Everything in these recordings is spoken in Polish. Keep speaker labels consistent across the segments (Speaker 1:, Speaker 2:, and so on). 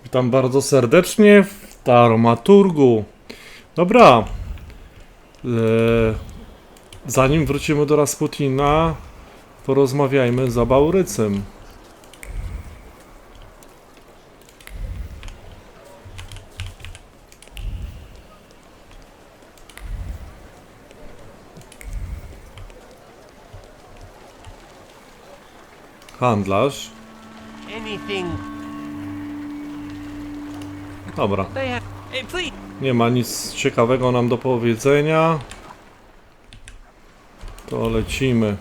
Speaker 1: Witam bardzo serdecznie w Thaumaturgu. Dobra. Zanim wrócimy do Rasputina, porozmawiajmy z Baurycem. Handlarz. Dobra. Nie ma nic ciekawego nam do powiedzenia. To lecimy.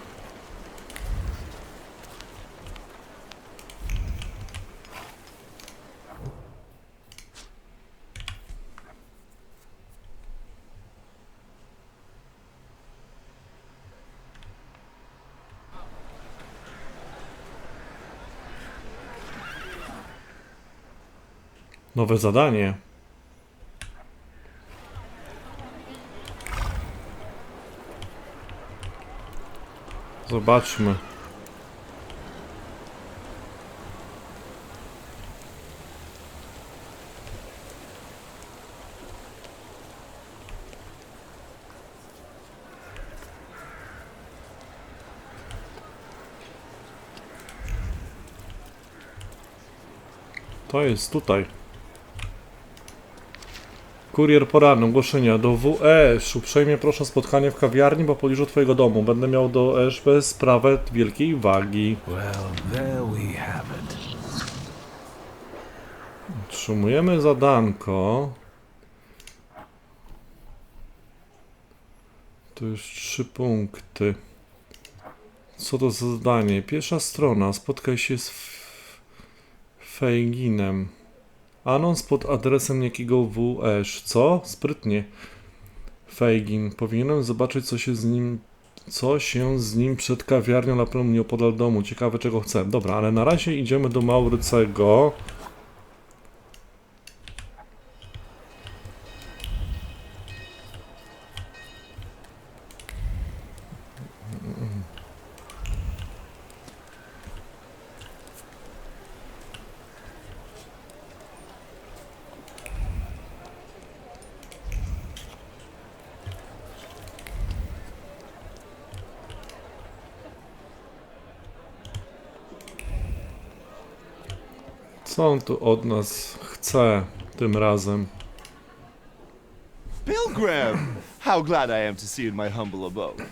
Speaker 1: Nowe zadanie. Zobaczmy. To jest tutaj. Kurier poranny, ogłoszenia do WS. Uprzejmie proszę o spotkanie w kawiarni po pobliżu twojego domu. Będę miał do ESP sprawę wielkiej wagi. Otrzymujemy zadanko. To już 3 punkty. Co to za zadanie? Pierwsza strona. Spotkaj się z Feiginem. Anons pod adresem niejakiego WS. Co? Sprytnie. Feigin. Powinienem zobaczyć, co się z nim przed kawiarnią na pewno nieopodal domu. Ciekawe, czego chcę. Dobra, ale na razie idziemy do Maurycego. Co on tu od nas chce tym razem?
Speaker 2: Pilgrim! How glad I am to see you in my humble abode.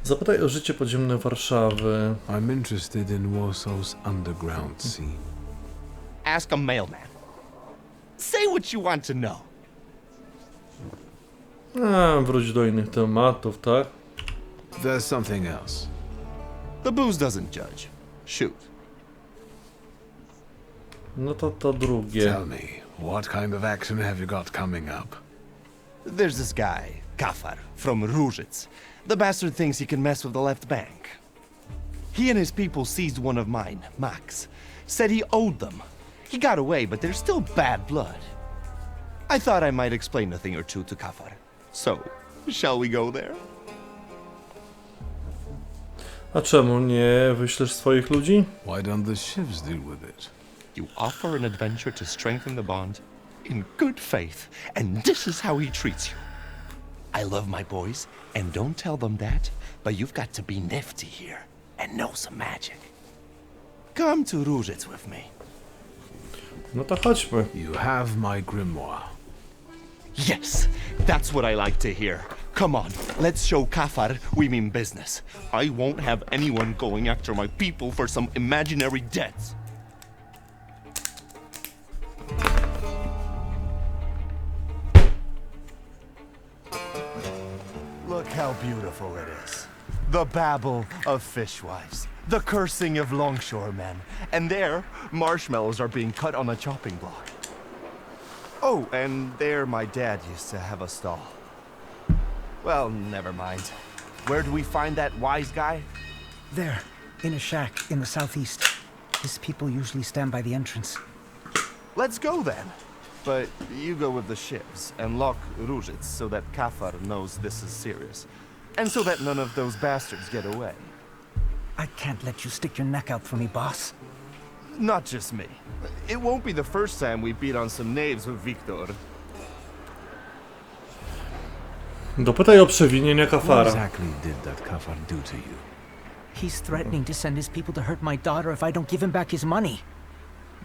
Speaker 1: Zapytaj o życie podziemne Warszawy.
Speaker 3: I'm interested in Warsaw's underground scene.
Speaker 2: Ask a mailman. Say what you want to know.
Speaker 1: Wróć do innych tematów, tak?
Speaker 3: There's something else.
Speaker 2: The booze doesn't judge. Shoot.
Speaker 1: No to drugie.
Speaker 3: Tell me, what kind of action have you got coming up?
Speaker 2: There's this guy, KAfarem, from Rzutkowie. The bastard thinks he can mess with the left bank. He and his people seized one of mine, Max. Said he owed them. He got away, but there's still bad blood. I thought I might explain a thing or two to KAfarem. So, shall we go there?
Speaker 1: A czemu nie wyślesz swoich ludzi?
Speaker 3: Why don't the shivs deal with it?
Speaker 2: You offer an adventure to strengthen the bond in good faith, and this is how he treats you. I love my boys, and don't tell them that, but you've got to be nifty here and know some magic. Come to Rzutkowie with me.
Speaker 1: No to chodźmy.
Speaker 3: You have my grimoire.
Speaker 2: Yes, that's what I like to hear. Come on, let's show KAfarem we mean business. I won't have anyone going after my people for some imaginary debts. Look how beautiful it is. The babble of fishwives, the cursing of longshoremen, and there, marshmallows are being cut on a chopping block. Oh, and there my dad used to have a stall. Well, never mind. Where do we find that wise guy?
Speaker 4: There, in a shack in the southeast. His people usually stand by the entrance.
Speaker 2: Let's go then. But you go with the ships and lock Rzutkowie so that KAfarem knows this is serious. And so that none of those bastards get away.
Speaker 4: I can't let you stick your neck out for me, boss.
Speaker 2: Not just me. It won't be the first time we beat on some knaves with Victor.
Speaker 1: Dopytaj o przewinienia
Speaker 3: What
Speaker 1: KAfara.
Speaker 3: exactly did that Kafar do to you?
Speaker 4: He's threatening to send his people to hurt my daughter if I don't give him back his money.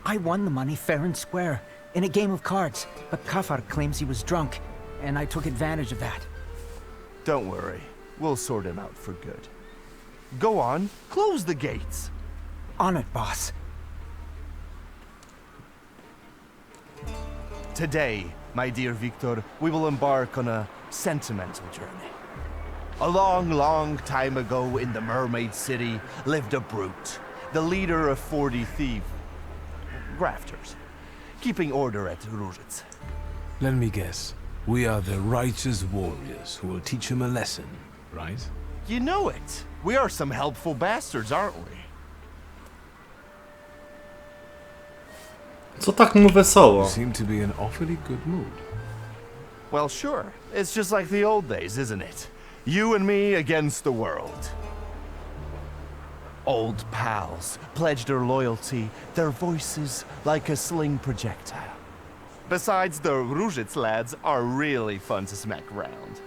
Speaker 4: I won the money fair and square, in a game of cards, but Kafar claims he was drunk, and I took advantage of that.
Speaker 2: Don't worry. We'll sort him out for good. Go on, close the gates.
Speaker 4: On it, boss.
Speaker 2: Today, my dear Victor, we will embark on a sentimental journey. A long, long time ago in the Mermaid City lived a brute, the leader of 40 grafters, keeping order at Rzutz.
Speaker 3: Let me guess. We are the righteous warriors who will teach him a lesson, right?
Speaker 2: You know it. We are some helpful bastards, aren't we?
Speaker 1: Co tak mu wesoło?
Speaker 3: You seem to be in awfully good mood.
Speaker 2: Well, sure. It's just like the old days, isn't it? You and me against the world. Old pals pledged their loyalty, their voices like a sling projectile. Besides, the Rzutz lads are really fun to smack around.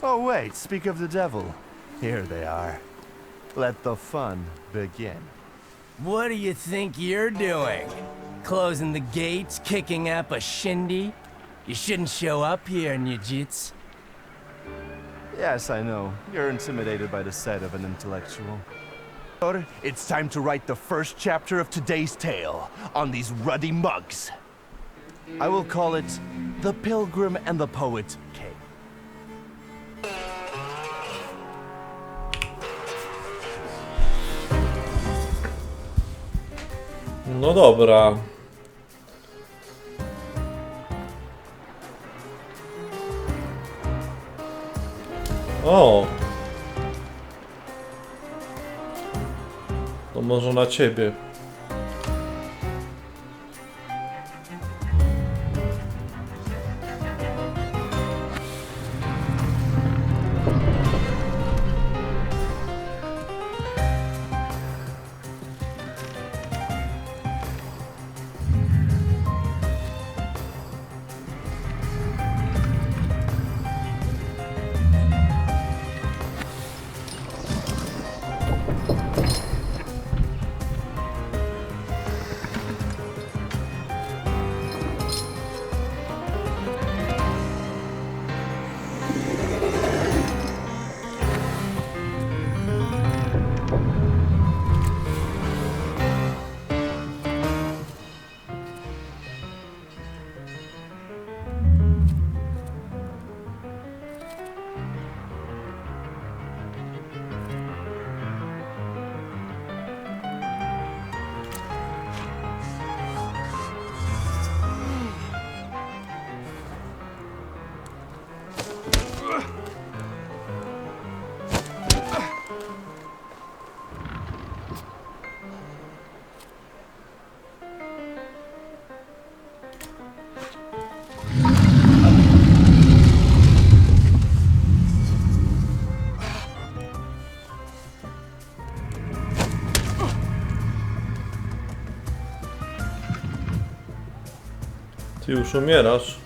Speaker 2: Oh wait, speak of the devil. Here they are. Let the fun begin.
Speaker 5: What do you think you're doing? Closing the gates, kicking up a shindy? You shouldn't show up here, Nijits.
Speaker 2: Yes, I know. You're intimidated by the sight of an intellectual. But it's time to write the first chapter of today's tale on these ruddy mugs. I will call it The Pilgrim and the Poet Cave.
Speaker 1: No dobra. O! To może na ciebie. Ty już umierasz.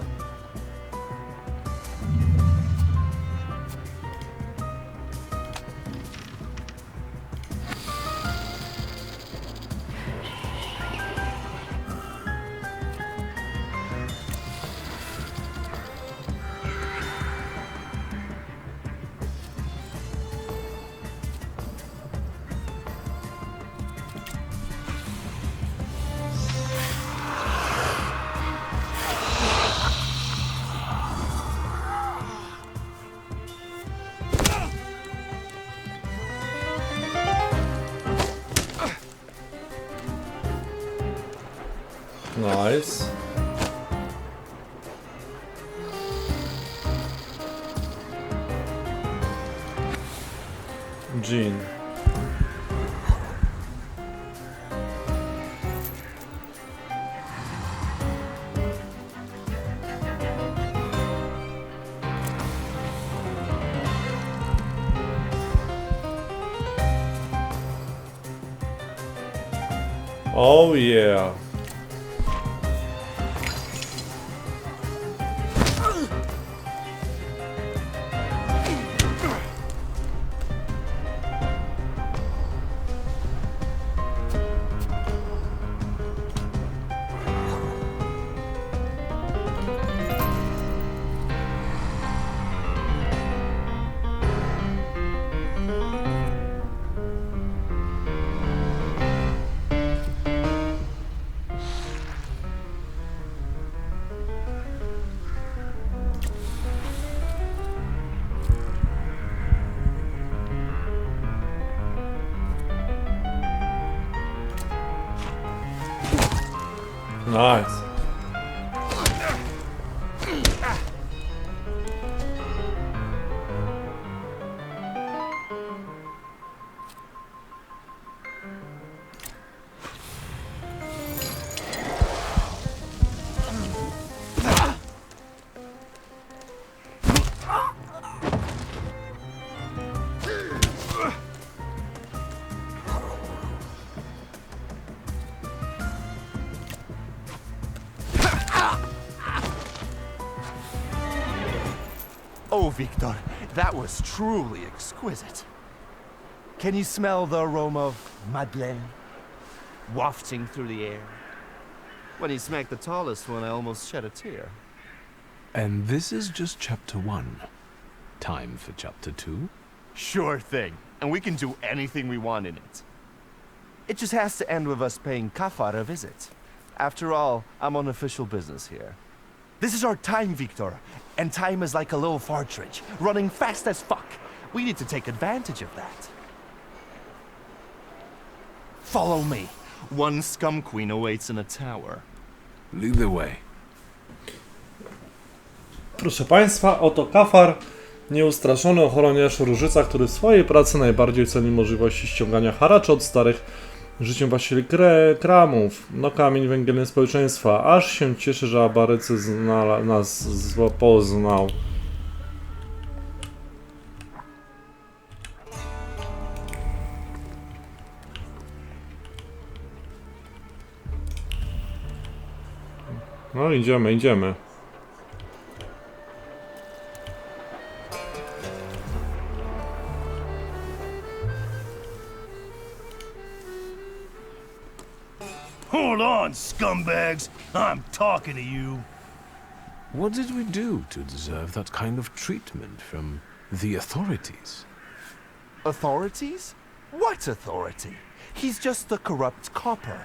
Speaker 1: Nice. Jean. Oh yeah. Nice.
Speaker 2: Oh, Victor, that was truly exquisite. Can you smell the aroma of Madeleine wafting through the air? When you smacked the tallest one, I almost shed a tear.
Speaker 3: And this is just chapter 1. Time for chapter 2?
Speaker 2: Sure thing, and we can do anything we want in it. It just has to end with us paying KAfar a visit. After all, I'm on official business here. This is our time, Victor, and time is like a little partridge, running fast as fuck. We need to take advantage of that. Follow me. One scum queen awaits in a tower.
Speaker 3: Lead the way.
Speaker 1: Proszę Państwa, oto KAfar, nieustraszony ochroniarz Różyca, który w swojej pracy najbardziej ceni możliwości ściągania haraczu od starych życiem właściwie kramów. No kamień węgielny społeczeństwa. Aż się cieszy, że Abarycy nas poznał. No idziemy, idziemy.
Speaker 6: Hold on, scumbags. I'm talking to you.
Speaker 3: What did we do to deserve that kind of treatment from the authorities?
Speaker 2: Authorities? What authority? He's just a corrupt copper.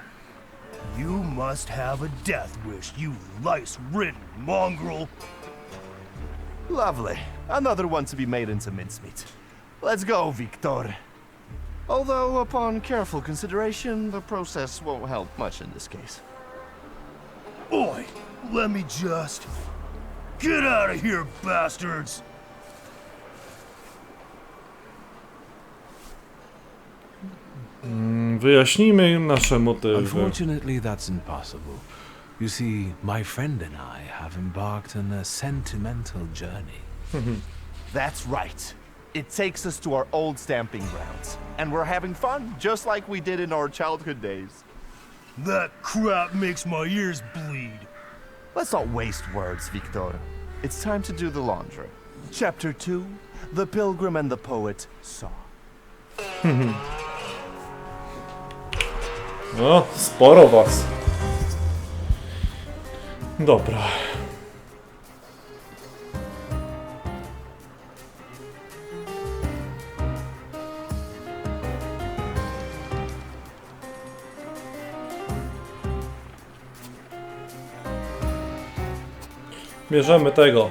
Speaker 6: You must have a death wish, you lice-ridden mongrel.
Speaker 2: Lovely. Another one to be made into mincemeat. Let's go, Victor. Although, upon careful consideration, the process won't help much in this case.
Speaker 6: Oi, let me just... Get out of here, bastards!
Speaker 1: Wyjaśnijmy nasze motywy.
Speaker 3: Unfortunately, that's impossible. You see, my friend and I have embarked on a sentimental journey.
Speaker 2: That's right. It takes us to our old stamping grounds. And we're having fun, just like we did in our childhood days.
Speaker 6: That crap makes my ears bleed.
Speaker 2: Let's not waste words, Victor. It's time to do the laundry. Chapter 2, The Pilgrim and the Poet saw.
Speaker 1: No, sporo was. Dobra. Bierzemy tego.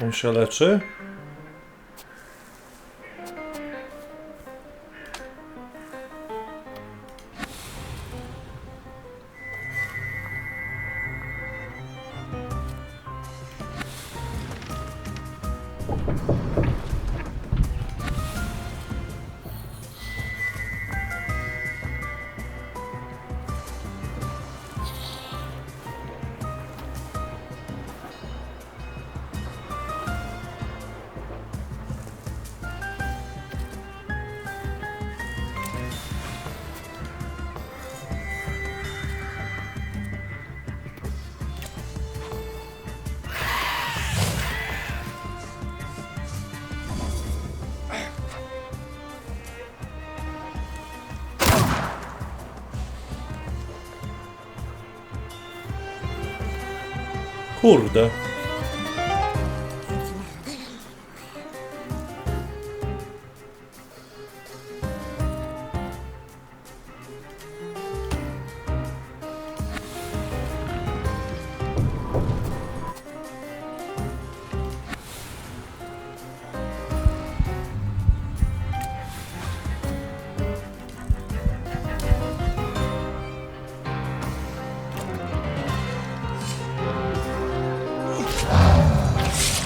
Speaker 1: On się leczy? Kurde.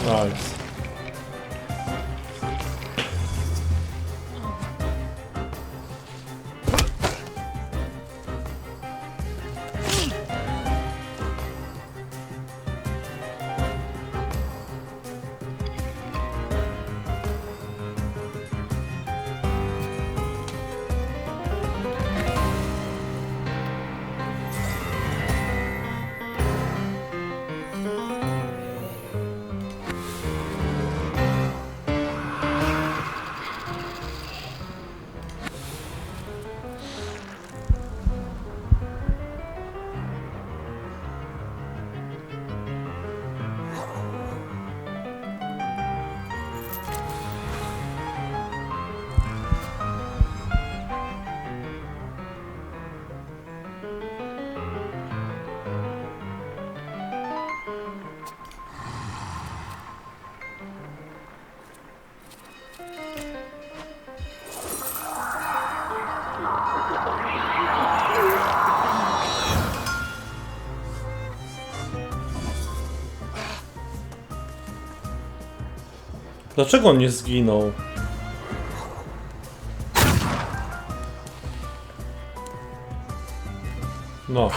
Speaker 1: Nice. Dlaczego on nie zginął? No.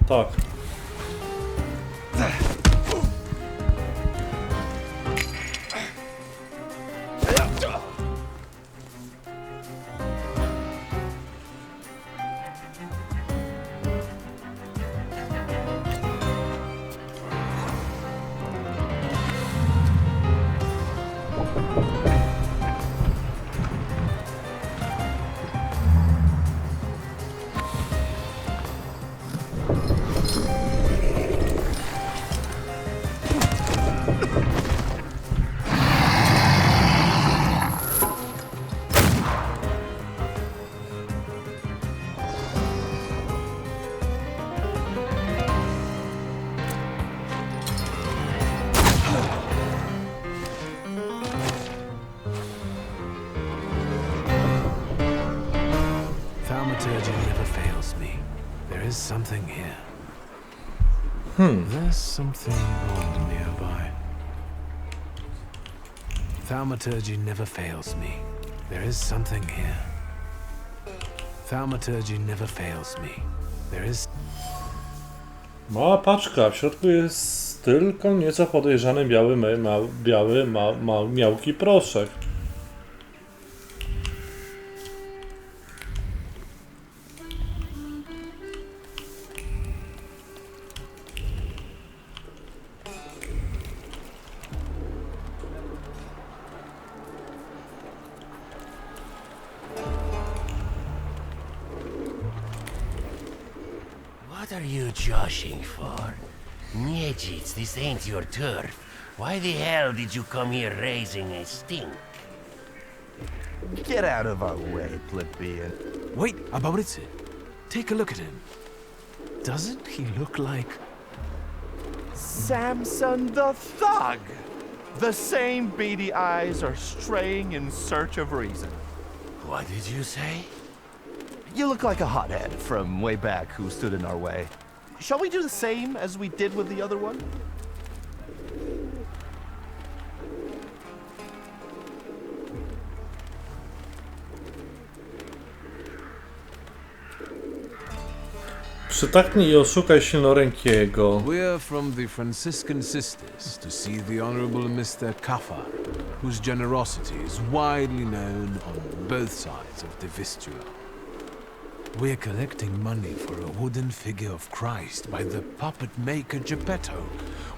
Speaker 1: Tak.
Speaker 3: Thaumaturgy never fails me. There is something here. There's something odd nearby. Thaumaturgy never fails me. There is something here. Thaumaturgy never fails me. There is...
Speaker 1: Mała paczka, w środku jest tylko nieco podejrzany biały miałki proszek.
Speaker 7: What are you joshing for? Niedzits, this ain't your turf. Why the hell did you come here raising a stink?
Speaker 2: Get out of our way, plebeian.
Speaker 3: Wait, Abauritse. Take a look at him. Doesn't he look like...
Speaker 2: Samson the Thug! The same beady eyes are straying in search of reason.
Speaker 7: What did you say?
Speaker 2: You look like a hothead from way back who stood in our way. Shall we do the same as we did with the other one?
Speaker 1: Przytaknij i oszukaj silnorękiego.
Speaker 3: We're from the Franciscan Sisters to see the Honorable Mr. KAfarem, whose generosity is widely known on both sides of the Vistula. We're collecting money for a wooden figure of Christ by the puppet maker Geppetto.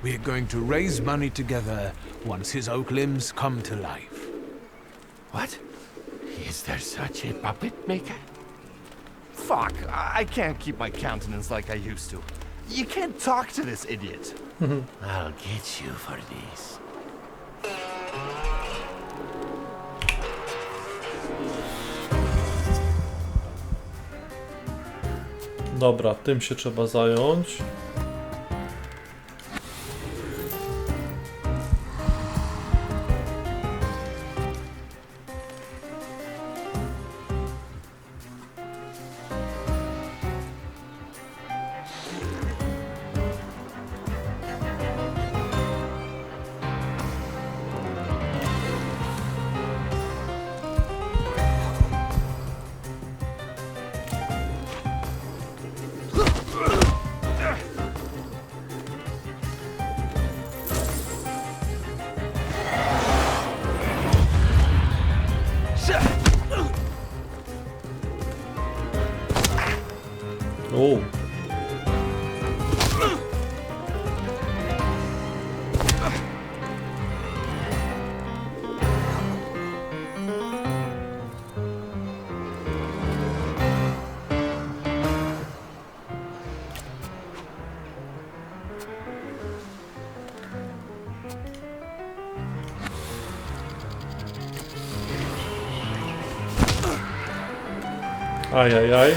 Speaker 3: We're going to raise money together once his oak limbs come to life.
Speaker 7: What? Is there such a puppet maker?
Speaker 2: Fuck, I can't keep my countenance like I used to. You can't talk to this idiot.
Speaker 7: I'll get you for this.
Speaker 1: Dobra, tym się trzeba zająć. O. Ajajaj.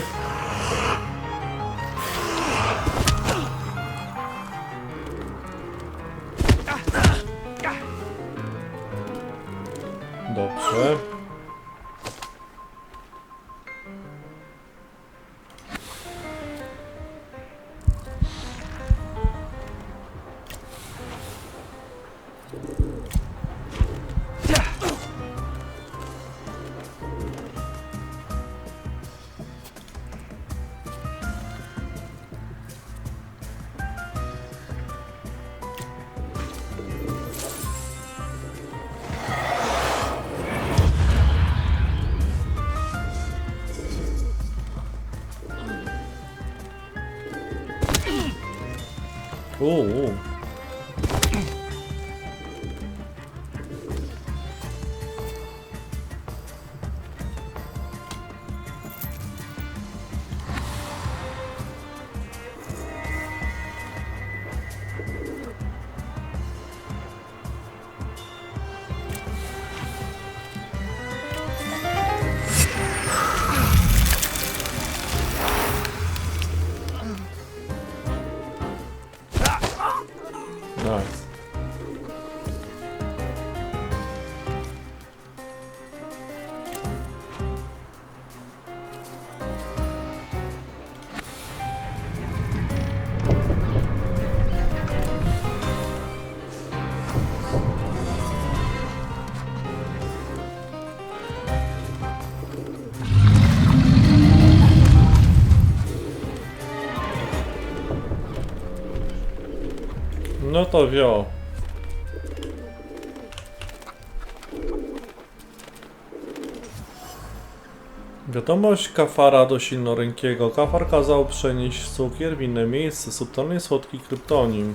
Speaker 1: Dobrze. O. Nice. No to wio. Wiadomość Kafara do silnorękiego. Kafar kazał przenieść cukier w inne miejsce. Subtelny słodki kryptonim.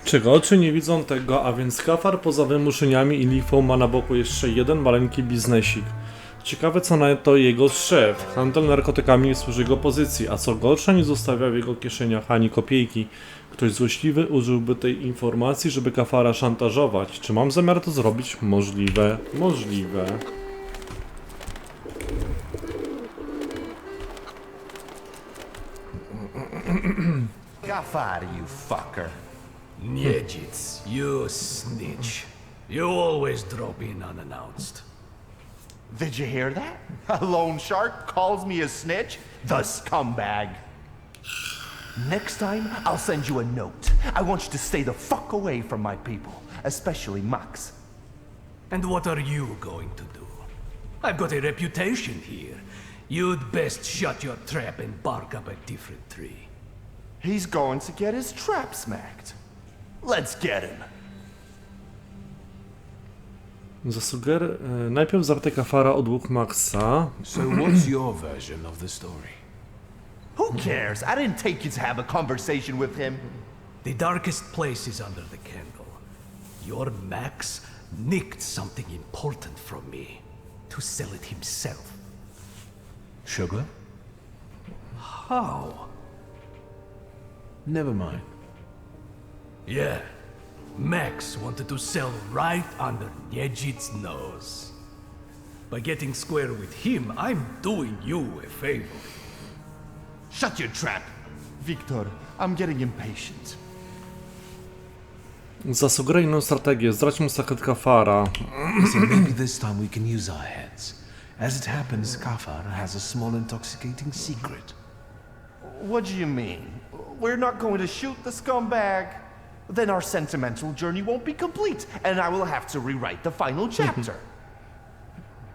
Speaker 1: Czego oczy nie widzą tego, a więc Kafar poza wymuszeniami i lichwą ma na boku jeszcze jeden maleńki biznesik. Ciekawe co na to jego szef. Handel narkotykami służy jego pozycji, a co gorsza nie zostawia w jego kieszeniach ani kopiejki. Ktoś złośliwy użyłby tej informacji, żeby Kafara szantażować. Czy mam zamiar to zrobić? Możliwe. Możliwe.
Speaker 2: Kafar, you fucker.
Speaker 8: Niedzic, you snitch. You always drop in unannounced.
Speaker 2: Did you hear that? A loan shark calls me a snitch? The scumbag. Next time, I'll send you a note. I want you to stay the fuck away from my people, especially Max.
Speaker 8: And what are you going to do? I've got a reputation here. You'd best shut your trap and bark up a different tree.
Speaker 2: He's going to get his trap smacked. Let's get him.
Speaker 1: Najpierw zapytaj Kafara o dług Maxa.
Speaker 3: So what's your version of the story?
Speaker 2: Who cares? I didn't take you to have a conversation with him.
Speaker 8: The darkest place is under the candle. Your Max nicked something important from me to sell it himself.
Speaker 3: Sugar?
Speaker 8: How?
Speaker 3: Never mind.
Speaker 8: Yeah. Max wanted to sell right under Niedzic's nose. By getting square with him, I'm doing you a favor.
Speaker 2: Shut your trap. Victor, I'm getting impatient.
Speaker 1: Zasugeruj inną strategię. Zdradź mu sekret Kafara.
Speaker 3: So maybe this time we can use our heads. As it happens, Kafar has a small intoxicating secret.
Speaker 2: What do you mean? We're not going to shoot the scumbag? Then our sentimental journey won't be complete, and I will have to rewrite the final chapter.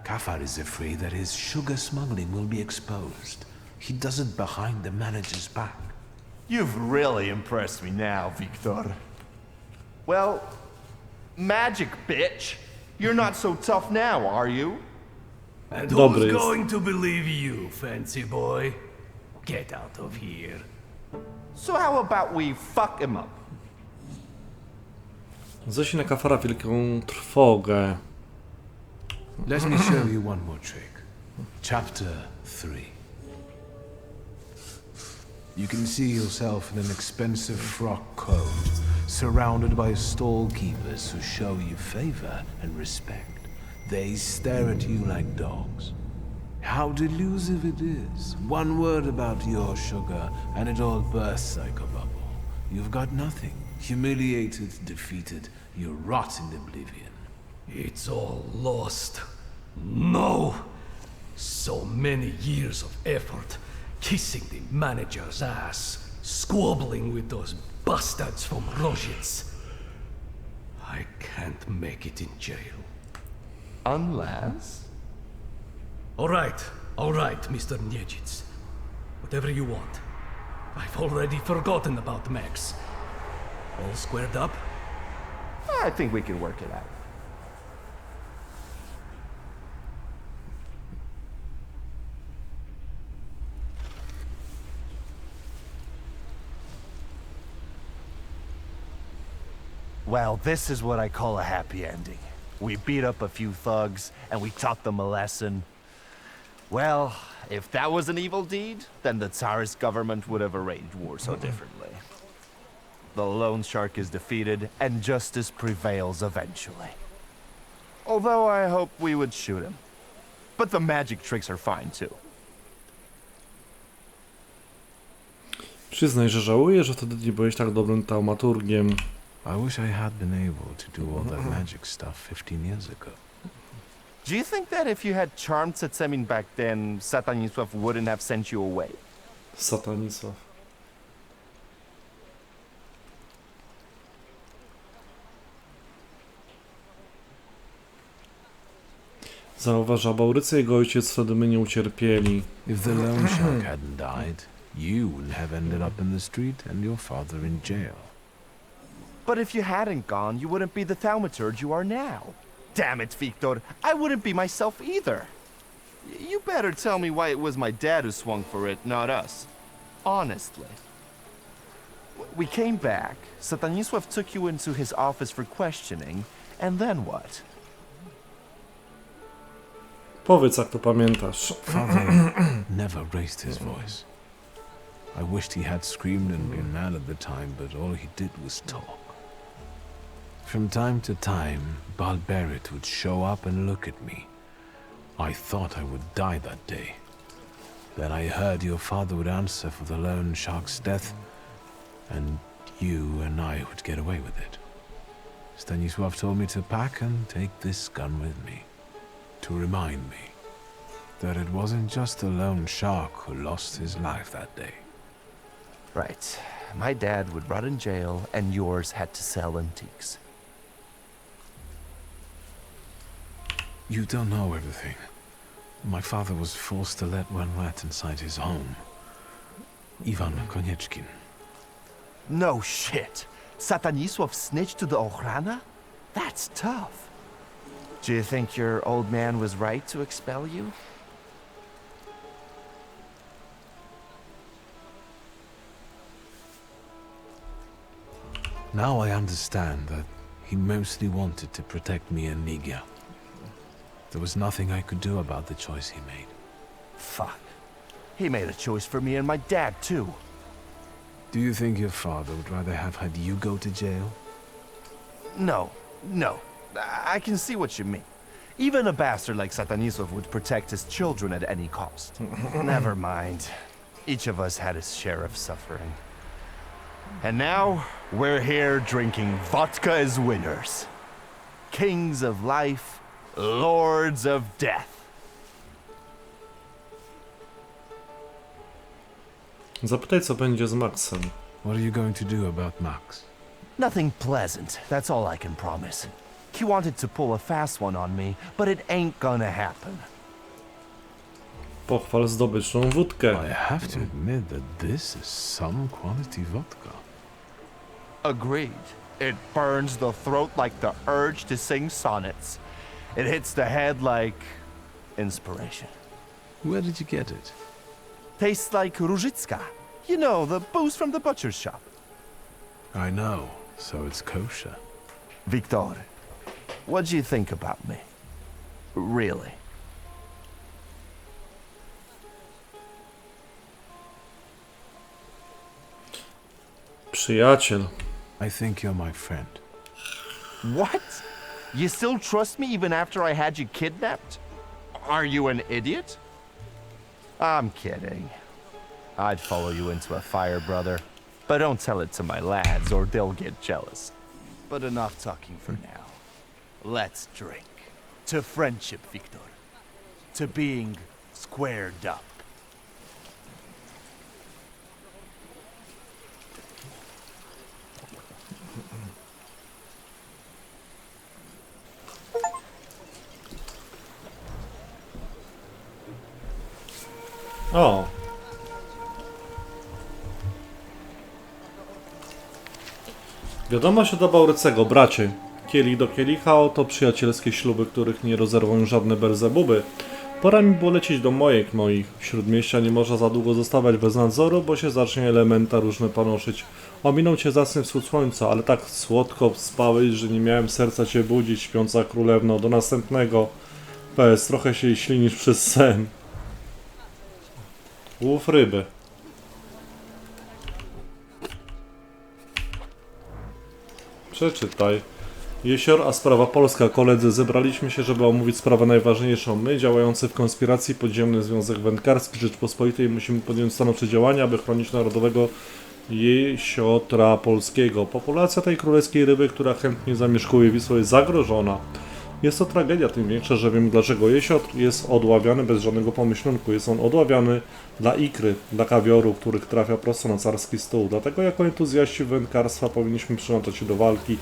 Speaker 3: Kafar is afraid that his sugar smuggling will be exposed. He does it behind the manager's back.
Speaker 2: You've really impressed me now, Victor. Well, magic, bitch. You're not so tough now, are you?
Speaker 8: And
Speaker 1: Dobry
Speaker 8: who's
Speaker 1: jest.
Speaker 8: going to believe you, fancy boy? Get out of here.
Speaker 2: So how about we fuck him up?
Speaker 1: Zasi na Kafara wielką trwogę.
Speaker 3: Let me show you one more trick. Chapter 3. You can see yourself in an expensive frock coat, surrounded by stall keepers who show you favor and respect. They stare at you like dogs. How delusive it is. One word about your sugar, and it all bursts like a bubble. You've got nothing. Humiliated, defeated, you rot in oblivion.
Speaker 8: It's all lost. No! So many years of effort, kissing the manager's ass, squabbling with those bastards from Rozhitz. I can't make it in jail.
Speaker 2: Unless...
Speaker 8: All right, Mr. Niedzic. Whatever you want. I've already forgotten about Max. All squared up?
Speaker 2: I think we can work it out. Well, this is what I call a happy ending. We beat up a few thugs, and we taught them a lesson. Well, if that was an evil deed, then the Tsarist government would have arranged war so differently. The loan shark is defeated, and justice prevails eventually. Although I hope we would shoot him. But the magic tricks are fine too.
Speaker 1: Przyznaj, że żałuję, że wtedy nie byłeś tak dobrym taumaturgiem.
Speaker 3: I wish I had been able to do all that magic stuff 15 years ago.
Speaker 2: Do you think that if you had charmed Setsemin back then, Satanisław wouldn't have sent you away?
Speaker 1: Satanisław. Zauważ, że Baurycy i jego ojciec wtedy my nie ucierpieli.
Speaker 3: If the loan shark hadn't died, you would have ended up in the street and your father in jail.
Speaker 2: But if you hadn't gone, you wouldn't be the thaumaturge you are now. Damn it, Victor, I wouldn't be myself either. You better tell me why it was my dad who swung for it, not us. Honestly. We came back, Satanisław took you into his office for questioning, and then what?
Speaker 1: Powiedz, jak to pamiętasz.
Speaker 3: Father never raised his voice. I wished he had screamed and been mad at the time, but all he did was talk. From time to time, Balberit would show up and look at me. I thought I would die that day. Then I heard your father would answer for the lone shark's death, and you and I would get away with it. Stanisław told me to pack and take this gun with me, to remind me that it wasn't just a lone shark who lost his life that day.
Speaker 2: Right. My dad would rot in jail, and yours had to sell antiques.
Speaker 3: You don't know everything. My father was forced to let one rat inside his home. Ivan Konieczkin.
Speaker 2: No shit. Satanisław snitched to the Ochrana? That's tough. Do you think your old man was right to expel you?
Speaker 3: Now I understand that he mostly wanted to protect me and Ligia. There was nothing I could do about the choice he made.
Speaker 2: Fuck. He made a choice for me and my dad, too.
Speaker 3: Do you think your father would rather have had you go to jail?
Speaker 2: No. I can see what you mean. Even a bastard like Satanisław would protect his children at any cost. Never mind. Each of us had his share of suffering. And now, we're here drinking vodka as winners. Kings of life, lords of death.
Speaker 1: Zapytaj, co będzie z Maxem.
Speaker 3: What are you going to do about Max?
Speaker 2: Nothing pleasant, that's all I can promise. He wanted to pull a fast one on me, but it ain't gonna happen.
Speaker 1: Pochwal zdobyczną wódkę.
Speaker 3: I have to admit that this is some quality vodka.
Speaker 2: Agreed. It burns the throat like the urge to sing sonnets. It hits the head like inspiration.
Speaker 3: Where did you get it?
Speaker 2: Tastes like Różycka. You know, the booze from the butcher's shop.
Speaker 3: I know, so it's kosher.
Speaker 2: Victor, what do you think about me? Really?
Speaker 1: Przyjaciel.
Speaker 3: I think you're my friend.
Speaker 2: What? You still trust me even after I had you kidnapped? Are you an idiot? I'm kidding. I'd follow you into a fire, brother. But don't tell it to my lads or they'll get jealous. But enough talking for now. Let's drink. To friendship, Victor. To being squared up.
Speaker 1: O! Wiadomość od Baurycego, bracie. Kielich do kielicha, oto przyjacielskie śluby, których nie rozerwą żadne berzebuby. Pora mi było lecieć do moich. Śródmieścia nie można za długo zostawać bez nadzoru, bo się zacznie elementa różne panoszyć. Ominął cię zacny wschód słońca, ale tak słodko spałeś, że nie miałem serca cię budzić, śpiąca królewno. Do następnego. PS, trochę się ślinisz przez sen. Łów ryby. Przeczytaj. Jesior, a sprawa polska. Koledzy, zebraliśmy się, żeby omówić sprawę najważniejszą. My, działający w konspiracji Podziemny Związek Wędkarski Rzeczpospolitej, musimy podjąć stanowcze działania, aby chronić narodowego jesiotra polskiego. Populacja tej królewskiej ryby, która chętnie zamieszkuje Wisłę, jest zagrożona. Jest to tragedia, tym większa, że wiem, dlaczego jesiotr jest odławiany bez żadnego pomyślunku. Jest on odławiany dla ikry, dla kawioru, których trafia prosto na carski stół. Dlatego jako entuzjaści wędkarstwa powinniśmy przyłączać się do walki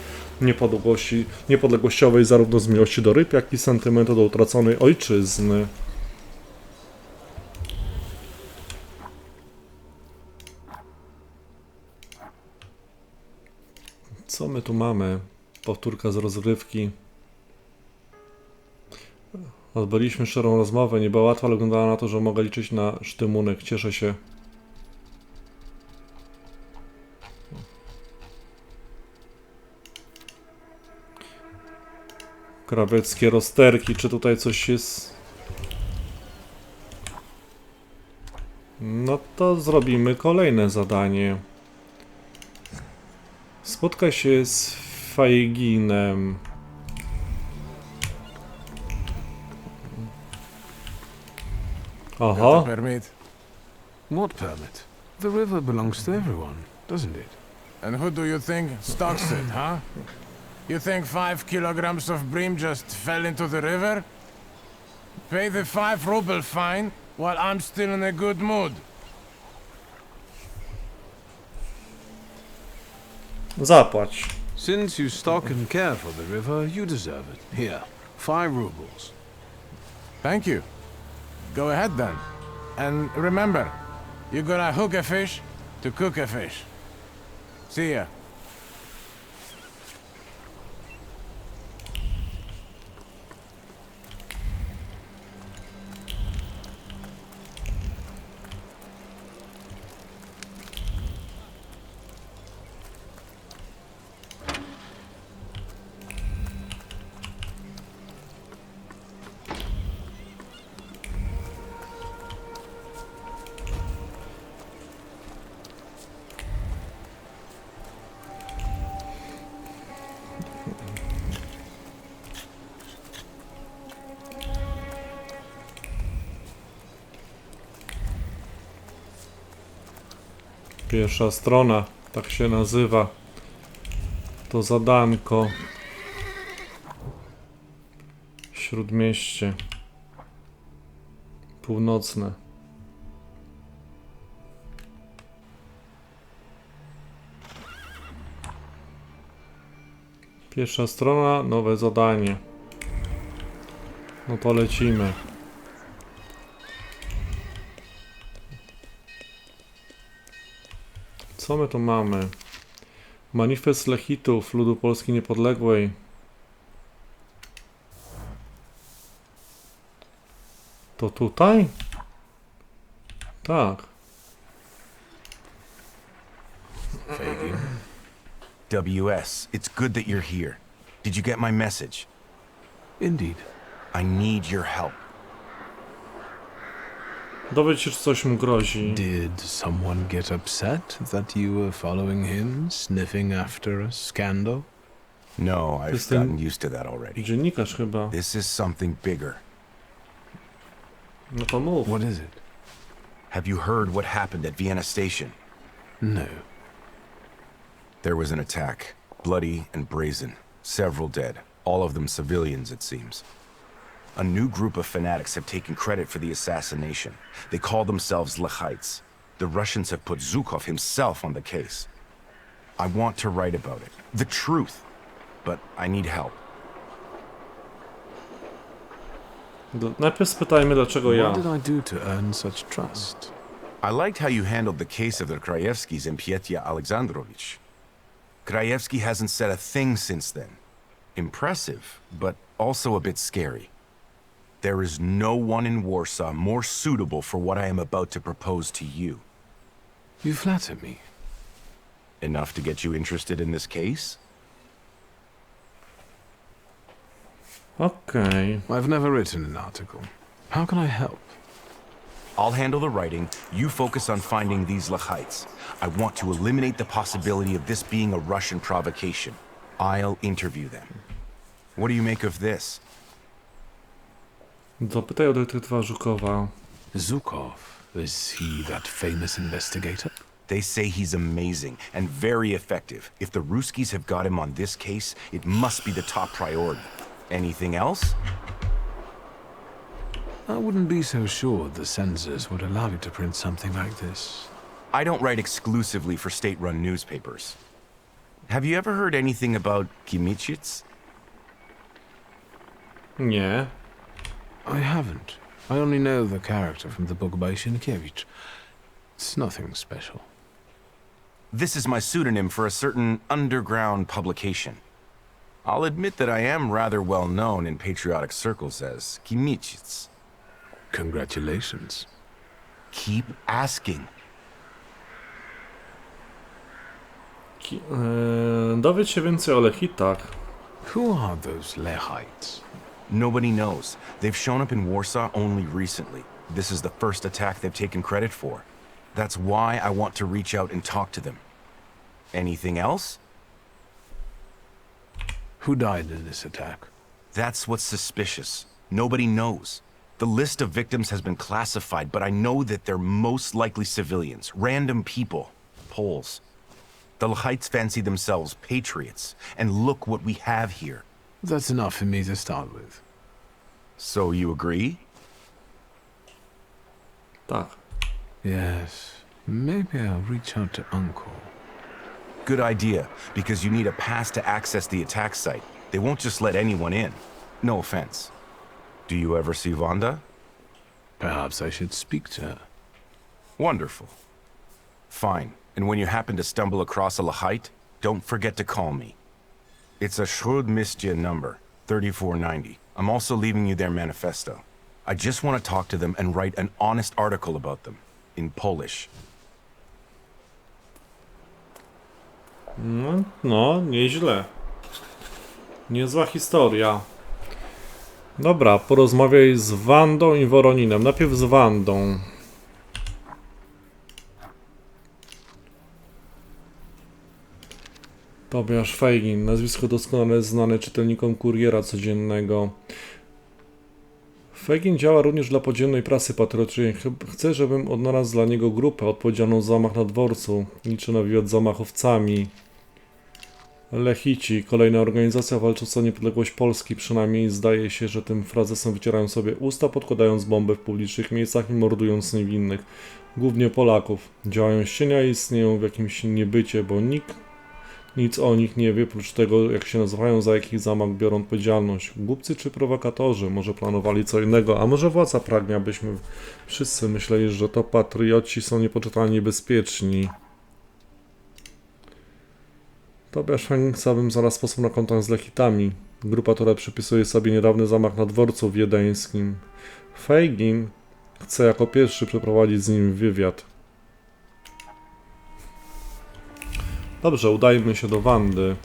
Speaker 1: niepodległościowej zarówno z miłości do ryb, jak i sentymentu do utraconej ojczyzny. Co my tu mamy? Powtórka z rozgrywki. Odbyliśmy szczerą rozmowę, nie była łatwa, ale wyglądała na to, że mogę liczyć na sztymunek. Cieszę się. Krawieckie rozterki, czy tutaj coś jest? No to zrobimy kolejne zadanie. Spotkaj się z Feiginem. Aha.
Speaker 3: Permit. What permit? The river belongs to everyone, doesn't it?
Speaker 9: And who do you think stocks it, huh? You think 5 kilograms of bream just fell into the river? Pay the 5 ruble fine while I'm still in a good mood.
Speaker 1: Zapłać.
Speaker 3: Since you stock and care for the river, you deserve it. Here, 5 rubles.
Speaker 9: Thank you. Go ahead then. And remember, you gotta hook a fish to cook a fish. See ya.
Speaker 1: Pierwsza strona, tak się nazywa. To zadanko. Śródmieście. Północne. Pierwsza strona, nowe zadanie. No to lecimy. Co my tu mamy? Manifest LEchitów ludu Polski Niepodległej. To tutaj? Tak.
Speaker 2: Fagin. WS, it's good that you're here. Did you get my message?
Speaker 3: Indeed.
Speaker 2: I need your help.
Speaker 1: Dowiedz się, czy coś mu grozi.
Speaker 3: Did someone get upset that you were following him, sniffing after a scandal?
Speaker 2: No, I've
Speaker 1: Jestem
Speaker 2: gotten used to that already.
Speaker 1: dziennikarz chyba.
Speaker 2: This is something bigger.
Speaker 1: No to mów.
Speaker 3: What is it?
Speaker 2: Have you heard what happened at Vienna Station?
Speaker 3: No.
Speaker 2: There was an attack. Bloody and brazen. Several dead. All of them civilians, it seems. A new group of fanatics have taken credit for the assassination. They call themselves LEchites. The Russians have put Zhukov himself on the case. I want to write about it. The truth. But I need help.
Speaker 1: Najpierw spytajmy, dlaczego ja.
Speaker 3: What did I do to earn such trust?
Speaker 2: I liked how you handled the case of the Krajewskis and Pietia Alexandrovich. Krajewski hasn't said a thing since then. Impressive, but also a bit scary. There is no one in Warsaw more suitable for what I am about to propose to you.
Speaker 3: You flatter me.
Speaker 2: Enough to get you interested in this case?
Speaker 1: Okej.
Speaker 3: I've never written an article. How can I help?
Speaker 2: I'll handle the writing, you focus on finding these Lechites. I want to eliminate the possibility of this being a Russian provocation. I'll interview them. What do you make of this?
Speaker 1: Zapytaj o detektywa Żukowa.
Speaker 3: Zhukov, is he that famous investigator?
Speaker 2: They say he's amazing and very effective. If the Ruskies have got him on this case, it must be the top priority. Anything else?
Speaker 3: I wouldn't be so sure the censors would allow you to print something like this.
Speaker 2: I don't write exclusively for state-run newspapers. Have you ever heard anything about Kimichits?
Speaker 1: Nie.
Speaker 3: I haven't. I only know the character from the book by Sienkiewicz. It's nothing special.
Speaker 2: This is my pseudonym for a certain underground publication. I'll admit that I am rather well known in patriotic circles as Kimichits.
Speaker 3: Congratulations.
Speaker 2: Keep asking.
Speaker 1: Dowiedz się więcej o Lechitach.
Speaker 3: Who are those Lechites?
Speaker 2: Nobody knows. They've shown up in Warsaw only recently. This is the first attack they've taken credit for.
Speaker 10: That's why I want to reach out and talk to them. Anything else?
Speaker 3: Who died in this attack?
Speaker 10: That's what's suspicious. Nobody knows. The list of victims has been classified, but I know that they're most likely civilians, random people, Poles. The LEchites fancy themselves patriots, and look what we have here.
Speaker 3: That's enough for me to start with.
Speaker 10: So you agree?
Speaker 1: Tak.
Speaker 3: Yes. Maybe I'll reach out to Uncle.
Speaker 10: Good idea, because you need a pass to access the attack site. They won't just let anyone in. No offense. Do you ever see Wanda?
Speaker 3: Perhaps I should speak to her.
Speaker 10: Wonderful. Fine. And when you happen to stumble across a LEchite, don't forget to call me. It's a Śródmieście number, 3490. I'm also leaving you their manifesto. I just want to talk to them and write an honest article about them, in Polish.
Speaker 1: No, nieźle. Niezła historia. Dobra, porozmawiaj z Wandą i Woroninem. Najpierw z Wandą. Tobiasz Feigin, nazwisko doskonale znane czytelnikom Kuriera Codziennego. Feigin działa również dla podziemnej prasy patriotycznej. Chce, żebym odnalazł dla niego grupę odpowiedzialną za zamach na dworcu. Liczę na wywiad z zamachowcami. Lechici, kolejna organizacja walcząca o niepodległość Polski. Przynajmniej zdaje się, że tym frazesem wycierają sobie usta, podkładając bombę w publicznych miejscach i mordując niewinnych. Głównie Polaków. Działają z cienia i istnieją w jakimś niebycie, bo nikt nic o nich nie wie, oprócz tego, jak się nazywają, za jaki zamach biorą odpowiedzialność. Głupcy czy prowokatorzy? Może planowali co innego, a może władza pragnie, abyśmy wszyscy myśleli, że to patrioci są niepoczytalnie niebezpieczni. Tobiasz Feigin chciałbym zaraz sposób na kontakt z Lechitami. Grupa, która przypisuje sobie niedawny zamach na dworcu wiedeńskim. Feigin chce jako pierwszy przeprowadzić z nim wywiad. Dobrze, udajmy się do Wandy.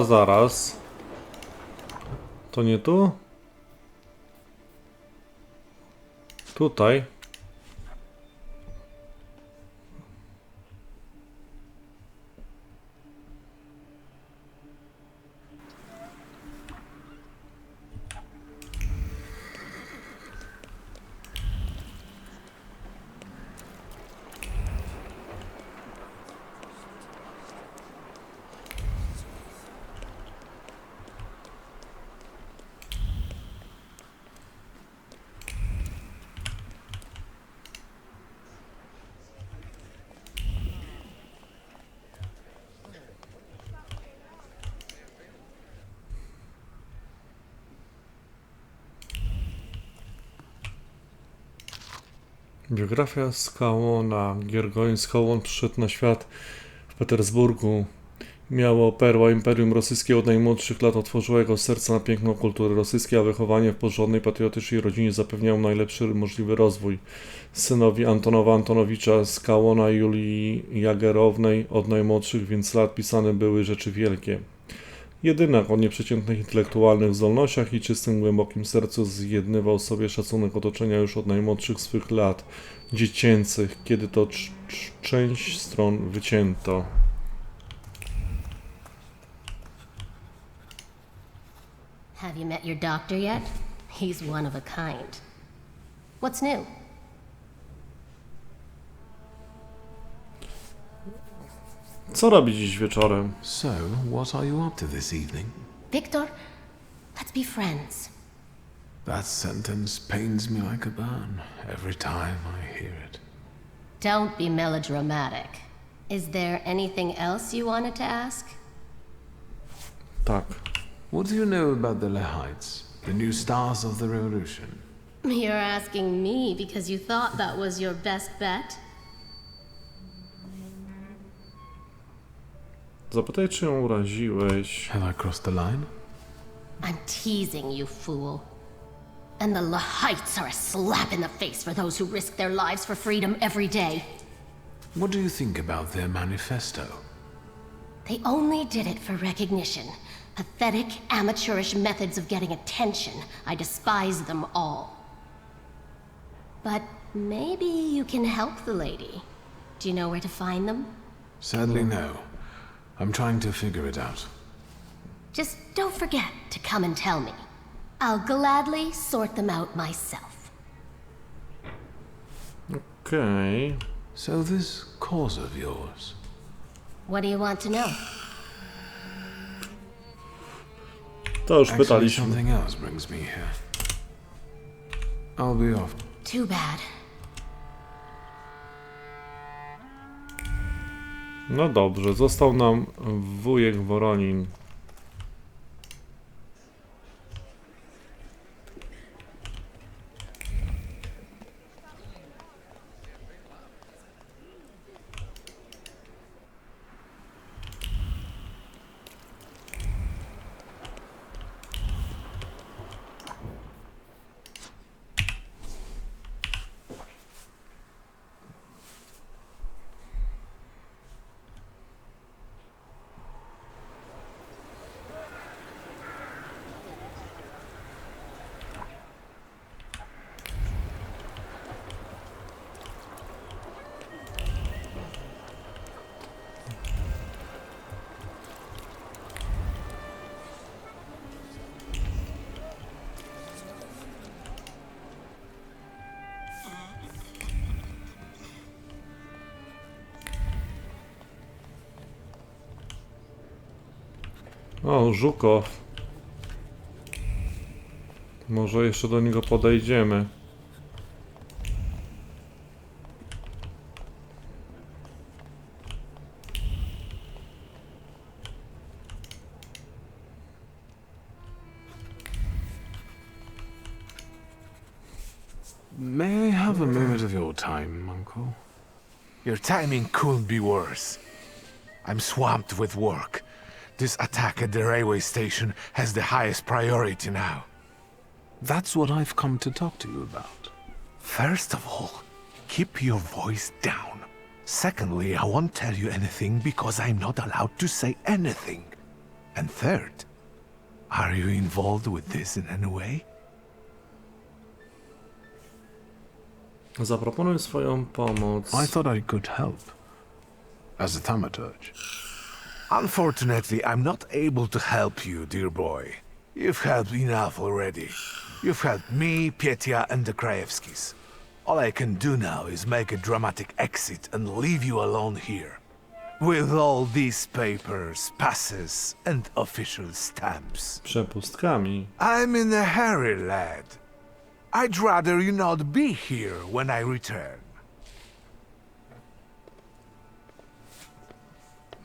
Speaker 1: Zaraz. To nie tu? Tutaj. Biografia Skałona. Giergoń Skałon przyszedł na świat w Petersburgu. Miało perła Imperium Rosyjskiego od najmłodszych lat, otworzyło jego serce na piękną kulturę rosyjską, a wychowanie w porządnej, patriotycznej rodzinie zapewniało najlepszy możliwy rozwój. Synowi Antonowa Antonowicza Skałona i Julii Jagerownej od najmłodszych więc lat pisane były rzeczy wielkie. Jedynak o nieprzeciętnych intelektualnych zdolnościach i czystym, głębokim sercu zjednywał sobie szacunek otoczenia już od najmłodszych swych lat, dziecięcych, kiedy to część stron wycięto.
Speaker 11: Have you met your doctor yet? He's one of a kind. What's new?
Speaker 1: Co robi dziś wieczorem?
Speaker 3: So, what are you up to this evening?
Speaker 11: Victor, let's be friends.
Speaker 3: That sentence pains me like a burn every time I hear it.
Speaker 11: Don't be melodramatic. Is there anything else you wanted to ask?
Speaker 1: Tak.
Speaker 3: What do you know about the Lechites, the new stars of the revolution?
Speaker 11: You're asking me because you thought that was your best bet?
Speaker 1: Zapytaj, czy ją uraziłeś.
Speaker 3: Have I crossed the line?
Speaker 11: I'm teasing you, fool. And the LEchitos are a slap in the face for those who risk their lives for freedom every day.
Speaker 3: What do you think about their manifesto?
Speaker 11: They only did it for recognition. Pathetic, amateurish methods of getting attention. I despise them all. But maybe you can help the lady. Do you know where to find them?
Speaker 3: Sadly, no. I'm trying to figure it out.
Speaker 11: Just don't forget to come and tell me. I'll gladly sort them out myself.
Speaker 1: Okej.
Speaker 3: So this cause of yours.
Speaker 11: What do you want to know?
Speaker 1: To już
Speaker 3: Actually,
Speaker 1: pytaliśmy.
Speaker 3: something else brings me here. I'll be off.
Speaker 11: Too bad.
Speaker 1: No dobrze, został nam wujek Woronin. O, Żukow. Może jeszcze do niego podejdziemy.
Speaker 3: May I have a moment of your time, Uncle?
Speaker 12: Your timing couldn't be worse. I'm swamped with work. This attack at the railway station has the highest priority now.
Speaker 3: That's what I've come to talk to you about.
Speaker 12: First of all, keep your voice down. Secondly, I won't tell you anything because I'm not allowed to say anything. And third, are you involved with this in any way?
Speaker 1: Zaproponuj swoją pomoc.
Speaker 3: I thought I could help. As a thaumaturge.
Speaker 12: Unfortunately, I'm not able to help you, dear boy. You've helped enough already. You've helped me, Pietia, and the Krajewskis. All I can do now is make a dramatic exit and leave you alone here. With all these papers, passes, and official stamps.
Speaker 1: Przepustkami.
Speaker 12: I'm in a hurry, lad. I'd rather you not be here when I return.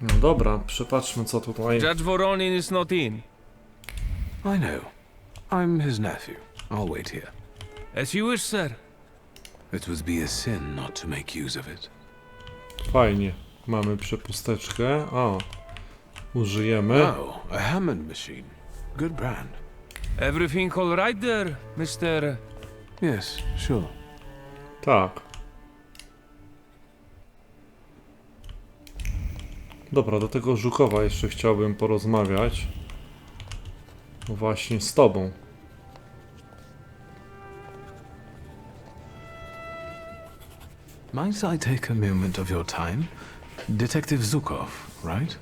Speaker 1: No dobra, przepatrzmy co tutaj.
Speaker 13: Judge Voronin is not in.
Speaker 3: I know. I'm his nephew. I'll wait here.
Speaker 13: As you wish, sir.
Speaker 3: It would be a sin not to make use of it.
Speaker 1: Fajnie. Mamy przepusteczkę. O. Użyjemy.
Speaker 3: Oh, a Hammond machine. Good brand.
Speaker 13: Everything all right there, Mr.
Speaker 3: Yes, sure.
Speaker 1: Tak. Dobra, do tego Żukowa jeszcze chciałbym porozmawiać. Właśnie z tobą.
Speaker 3: Might I take a moment of your time? Detective Zhukov, right?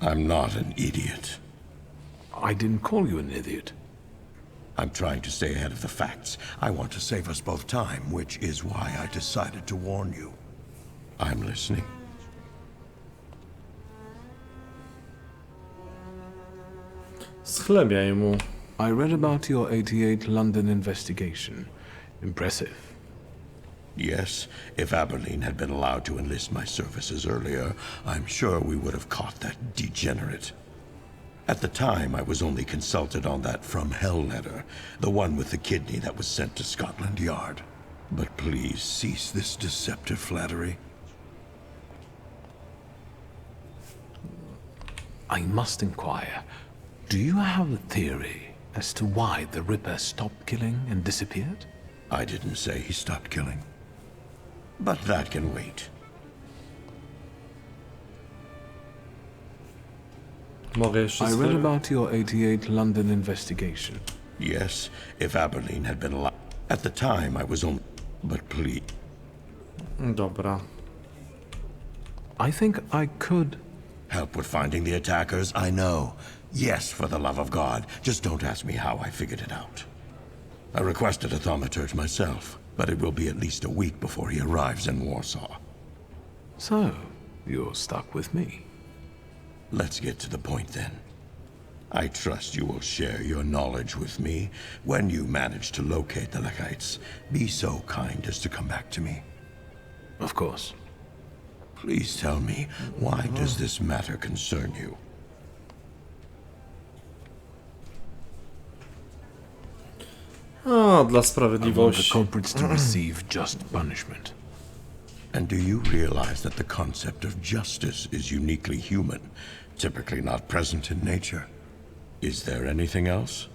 Speaker 14: I'm not an idiot.
Speaker 3: I didn't call you an idiot.
Speaker 14: I'm trying to stay ahead of the facts. I want to save us both time, which is why I decided to warn you. I'm listening.
Speaker 1: Schlebiaj mu.
Speaker 3: I read about your 88 London investigation. Impressive.
Speaker 14: Yes, if Aberline had been allowed to enlist my services earlier, I'm sure we would have caught that degenerate. At the time, I was only consulted on that From Hell letter, the one with the kidney that was sent to Scotland Yard. But please cease this deceptive flattery.
Speaker 3: I must inquire, do you have a theory as to why the Ripper stopped killing and disappeared?
Speaker 14: I didn't say he stopped killing. But that can wait.
Speaker 3: I read about your 88 London investigation.
Speaker 14: Yes, if Aberlin had been alive. At the time, I was only... But please...
Speaker 1: Dobra.
Speaker 3: I think I could...
Speaker 14: Help with finding the attackers? I know. Yes, for the love of God. Just don't ask me how I figured it out. I requested a thaumaturge myself, but it will be at least a week before he arrives in Warsaw.
Speaker 3: So, you're stuck with me.
Speaker 14: Let's get to the point then. I trust you will share your knowledge with me when you manage to locate the LEchites. Be so kind as to come back to me.
Speaker 3: Of course.
Speaker 14: Please tell me, why does this matter concern you?
Speaker 1: A, dla
Speaker 3: I want the
Speaker 1: sprawiedliwości.
Speaker 3: culprits to receive just punishment.
Speaker 14: And do you realize that the concept of justice is uniquely human, typically not present in nature? Is there anything else?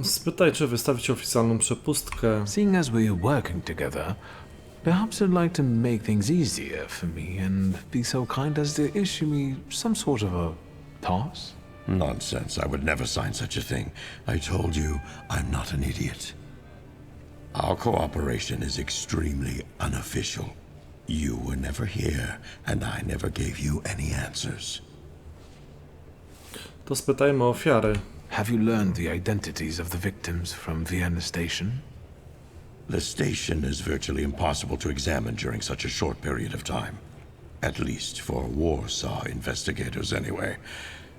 Speaker 1: Spytaj, czy wystawić oficjalną przepustkę.
Speaker 3: Seeing as we're working together, perhaps you'd like to make things easier for me and be so kind as to issue me some sort of a pass?
Speaker 14: Nonsense. I would never sign such a thing. I told you, I'm not an idiot. Our cooperation is extremely unofficial. You were never here, and I never gave you any answers.
Speaker 1: To spytajmy o ofiary.
Speaker 3: Have you learned the identities of the victims from Vienna Station?
Speaker 14: The station is virtually impossible to examine during such a short period of time. At least for Warsaw investigators, anyway.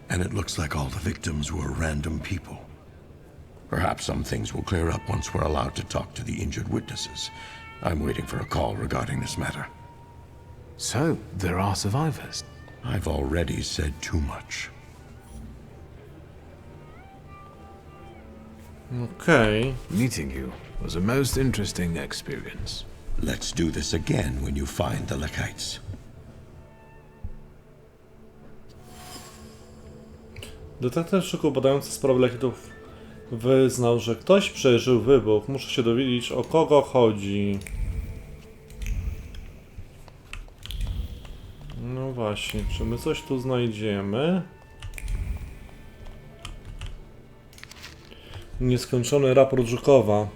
Speaker 14: And it looks like all the victims were random people. Perhaps some things will clear up once we're allowed to talk to the injured witnesses. I'm waiting for a call regarding this matter.
Speaker 3: So, there are survivors.
Speaker 14: I've already said too much.
Speaker 1: Okej.
Speaker 3: Meeting you was a most interesting experience.
Speaker 14: Let's do this again when you find the LEchites.
Speaker 1: Detektyw szyku badający sprawę LEchitów wyznał, że ktoś przeżył wybuch. Muszę się dowiedzieć, o kogo chodzi. No właśnie, czy my coś tu znajdziemy? Nieskończony raport Żukowa.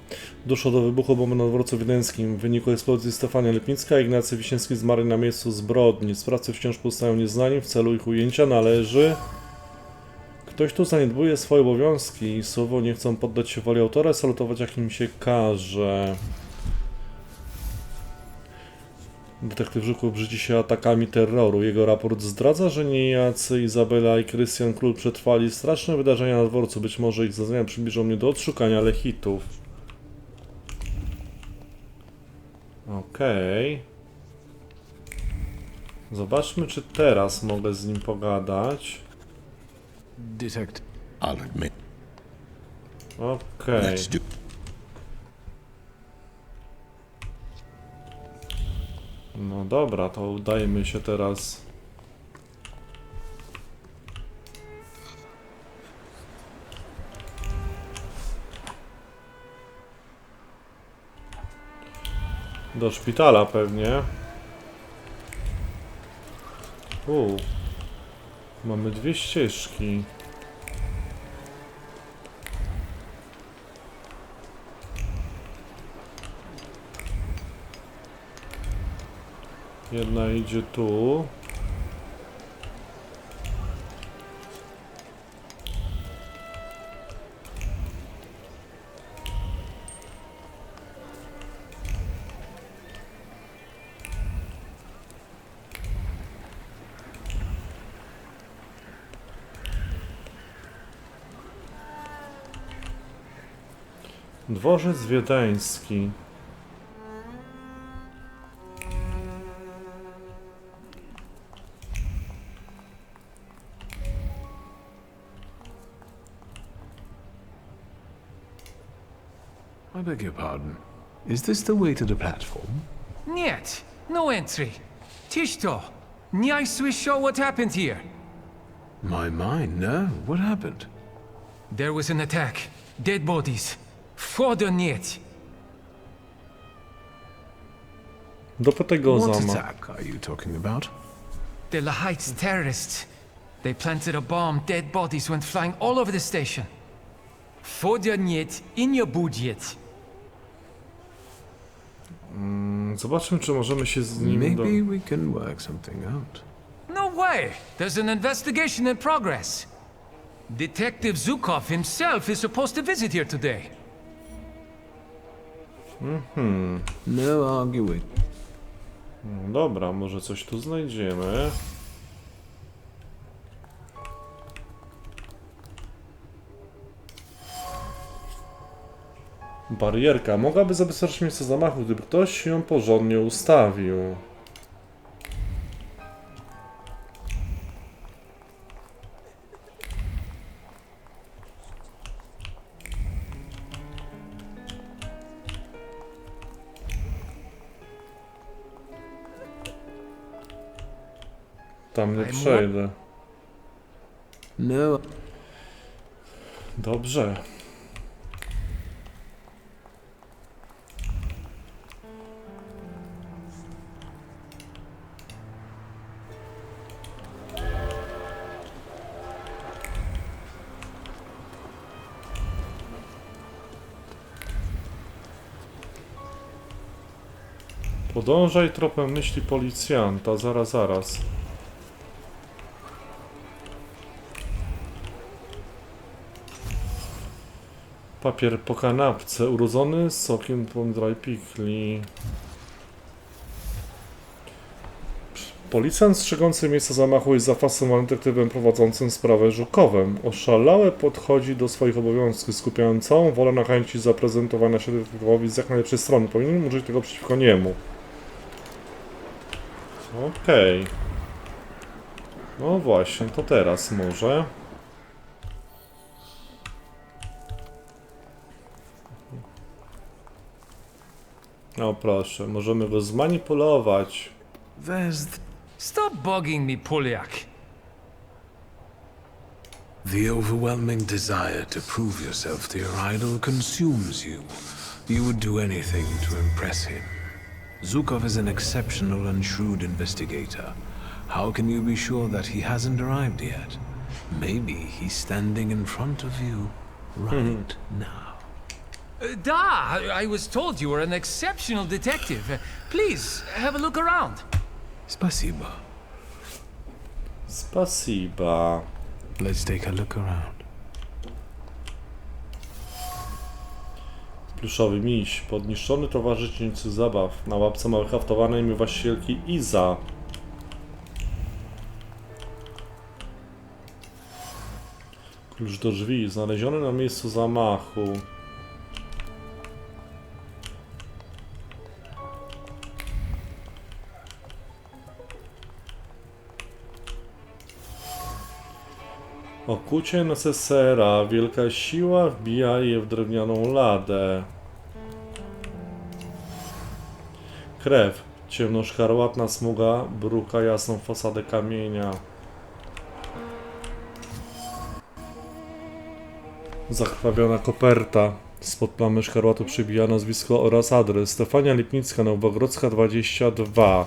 Speaker 1: Doszło do wybuchu bomby na dworcu wiedeńskim. W wyniku eksplozji Stefania Lipnicka i Ignacy Wiśniewski zmarli na miejscu zbrodni. Sprawcy wciąż pozostają nieznani. W celu ich ujęcia należy... Ktoś tu zaniedbuje swoje obowiązki i słowo nie chcą poddać się woli autora, salutować jak im się każe. Detektyw Żuków brzydzi się atakami terroru. Jego raport zdradza, że niejacy Izabela i Krystian Król przetrwali straszne wydarzenia na dworcu. Być może ich zeznania przybliżą mnie do odszukania LEchitów. Okej. Zobaczmy, czy teraz mogę z nim pogadać.
Speaker 3: Detect.
Speaker 14: I'll admit.
Speaker 1: Okej.
Speaker 14: Let's do...
Speaker 1: No dobra, to udajmy się teraz. Do szpitala pewnie. Mamy dwie ścieżki. Jedna idzie tu. Dworzec wiedeński.
Speaker 3: I beg your pardon. Is this the way to the platform?
Speaker 15: Niet. No entry. Tishto. Nie słyszał what happened here.
Speaker 3: My mind, no. What happened?
Speaker 15: There was an attack. Dead bodies. Fodo niet.
Speaker 1: Dopytaj go o
Speaker 3: What
Speaker 1: zamach.
Speaker 3: attack are you talking about?
Speaker 15: The LEchitów terrorists. They planted a bomb. Dead bodies went flying all over the station. Fodo niet in your budget.
Speaker 1: Zobaczmy, czy możemy się z nim...
Speaker 3: Maybe we can work something out.
Speaker 15: No way! There's an investigation in progress. Detective Zhukov himself is supposed to visit here today.
Speaker 3: No arguing.
Speaker 1: Dobra, może coś tu znajdziemy. Barierka. Mogłaby zabezpieczyć miejsce zamachu, gdyby ktoś ją porządnie ustawił. Tam nie przejdę.
Speaker 3: No.
Speaker 1: Dobrze. Podążaj tropem myśli policjanta, zaraz. Papier po kanapce, urodzony z sokiem pomidora i pikli. Policjant strzegący miejsca zamachu jest zafascynowany detektywem prowadzącym sprawę Żukowem. Oszalałe podchodzi do swoich obowiązków, skupiając całą wolę na chęci zaprezentowania się detektywowi z jak najlepszej strony. Powinien użyć tego przeciwko niemu. Okej. No właśnie, to teraz może. O proszę, możemy go zmanipulować.
Speaker 15: Stop bugging me, Poliak.
Speaker 3: The overwhelming desire to prove yourself to your idol consumes you. You would do anything to impress him. Zhukov is an exceptional and shrewd investigator. How can you be sure that he hasn't arrived yet? Maybe he's standing in front of you right now.
Speaker 15: I was told you were an exceptional detective. Please, have a look around.
Speaker 3: Spasiba.
Speaker 1: Spasiba.
Speaker 3: Let's take a look around.
Speaker 1: Pluszowy miś, podniszczony towarzysz dzielnicy zabaw. Na łapce małych haftowanej imię właścicielki Iza. Klucz do drzwi, znaleziony na miejscu zamachu. Okucie necesera. Wielka siła wbija je w drewnianą ladę. Krew. Ciemnoszkarłatna smuga bruka jasną fasadę kamienia. Zakrwawiona koperta. Spod plamy szkarłatu przybija nazwisko oraz adres. Stefania Lipnicka, Nowogrodzka 22.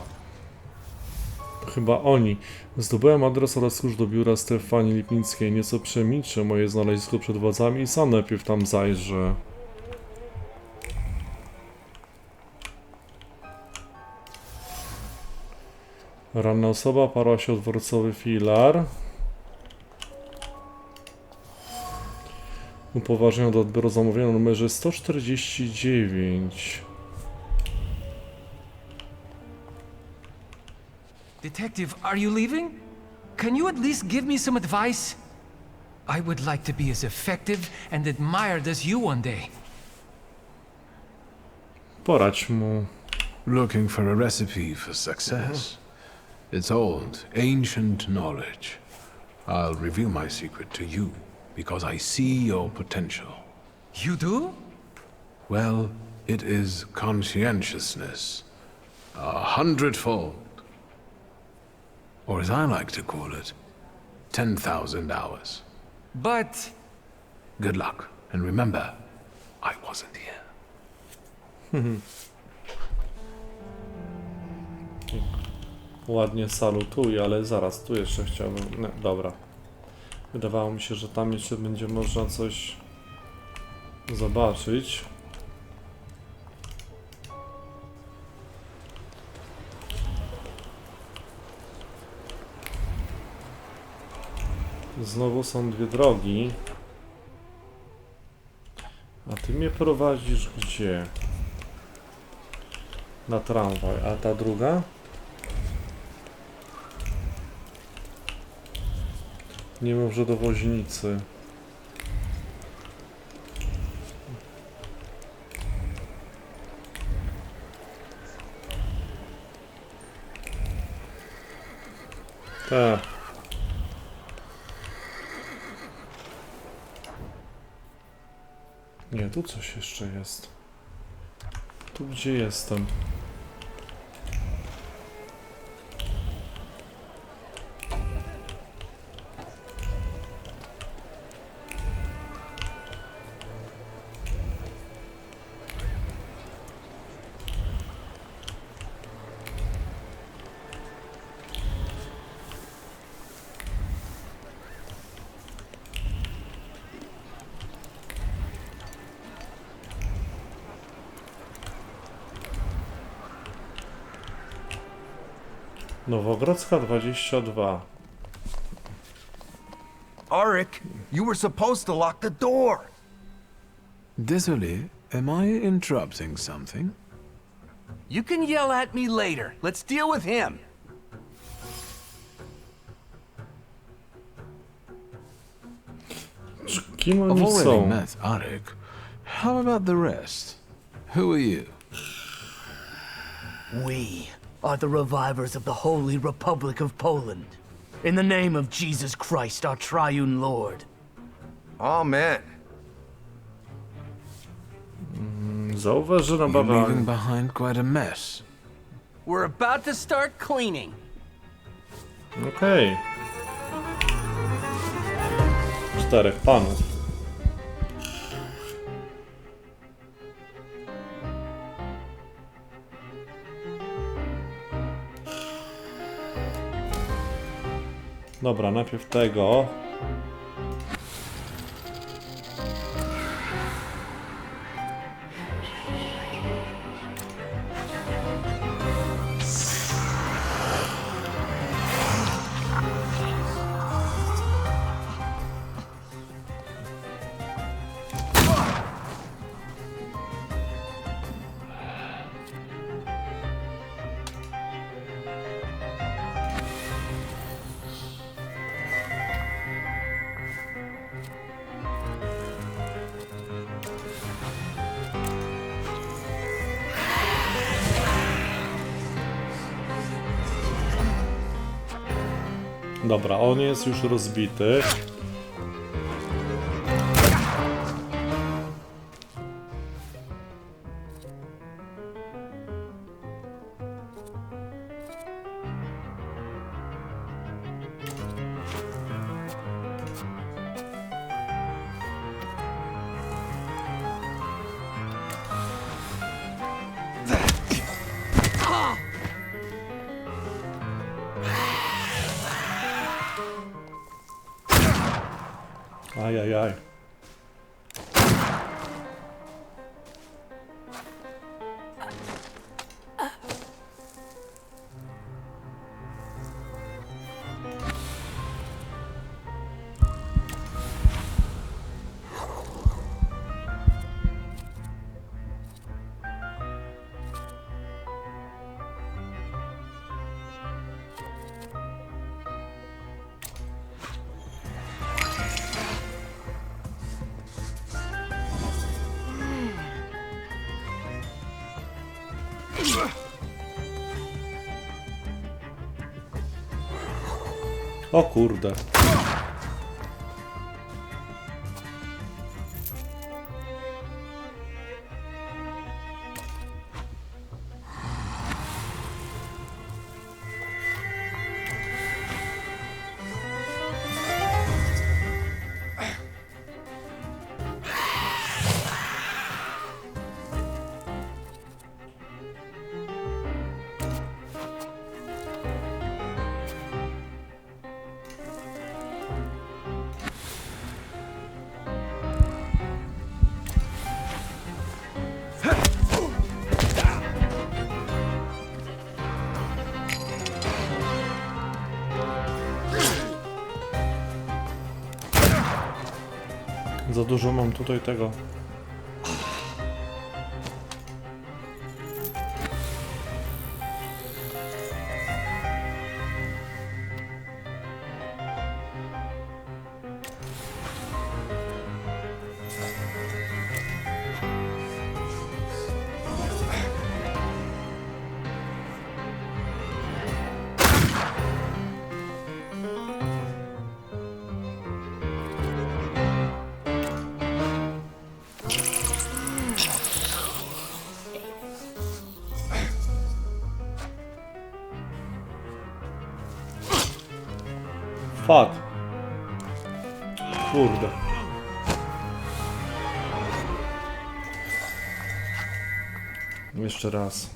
Speaker 1: Chyba oni. Zdobyłem adres oraz klucz do biura Stefanii Lipnickiej. Nieco przemilczę moje znalezisko przed władzami i sam najpierw tam zajrzę. Ranna osoba oparła się o dworcowy filar. Upoważniona do odbioru zamówienia o numerze 149.
Speaker 15: Detective, are you leaving? Can you at least give me some advice? I would like to be as effective and admired as you one day.
Speaker 1: Poradź mu.
Speaker 3: Looking for a recipe for success. It's old, ancient knowledge. I'll reveal my secret to you because I see your potential.
Speaker 15: You do?
Speaker 3: Well, it is conscientiousness. 100-fold. Or as I like to call it, 10,000 hours.
Speaker 15: But...
Speaker 3: Good luck. And remember, I wasn't here.
Speaker 1: Ładnie salutuje, ale zaraz, tu jeszcze chciałbym... No, dobra. Wydawało mi się, że tam jeszcze będzie można coś zobaczyć. Znowu są dwie drogi. A ty mnie prowadzisz gdzie? Na tramwaj. A ta druga? Nie może do woźnicy. Tak. Nie, tu coś jeszcze jest. Tu gdzie jestem? Nowogrodzka 22.
Speaker 6: Arik, you were supposed to lock the door.
Speaker 3: Désolé, am I interrupting something?
Speaker 6: You can yell at me later. Let's deal with him.
Speaker 1: Kim
Speaker 3: I've
Speaker 1: oni
Speaker 3: already
Speaker 1: są?
Speaker 3: met Arik. How about the rest? Who are you?
Speaker 8: We are the revivers of the Holy Republic of Poland. In the name of Jesus Christ, our triune Lord.
Speaker 2: Amen.
Speaker 1: Zauważ, że na
Speaker 3: You're
Speaker 1: baba...
Speaker 3: leaving behind quite a mess.
Speaker 5: We're about to start cleaning.
Speaker 1: Okej. 4 panów. Dobra, najpierw tego. Dobra, on jest już rozbity. Ajajaj. O kurde. Za dużo mam tutaj tego. Fuck. Kurde. Jeszcze raz.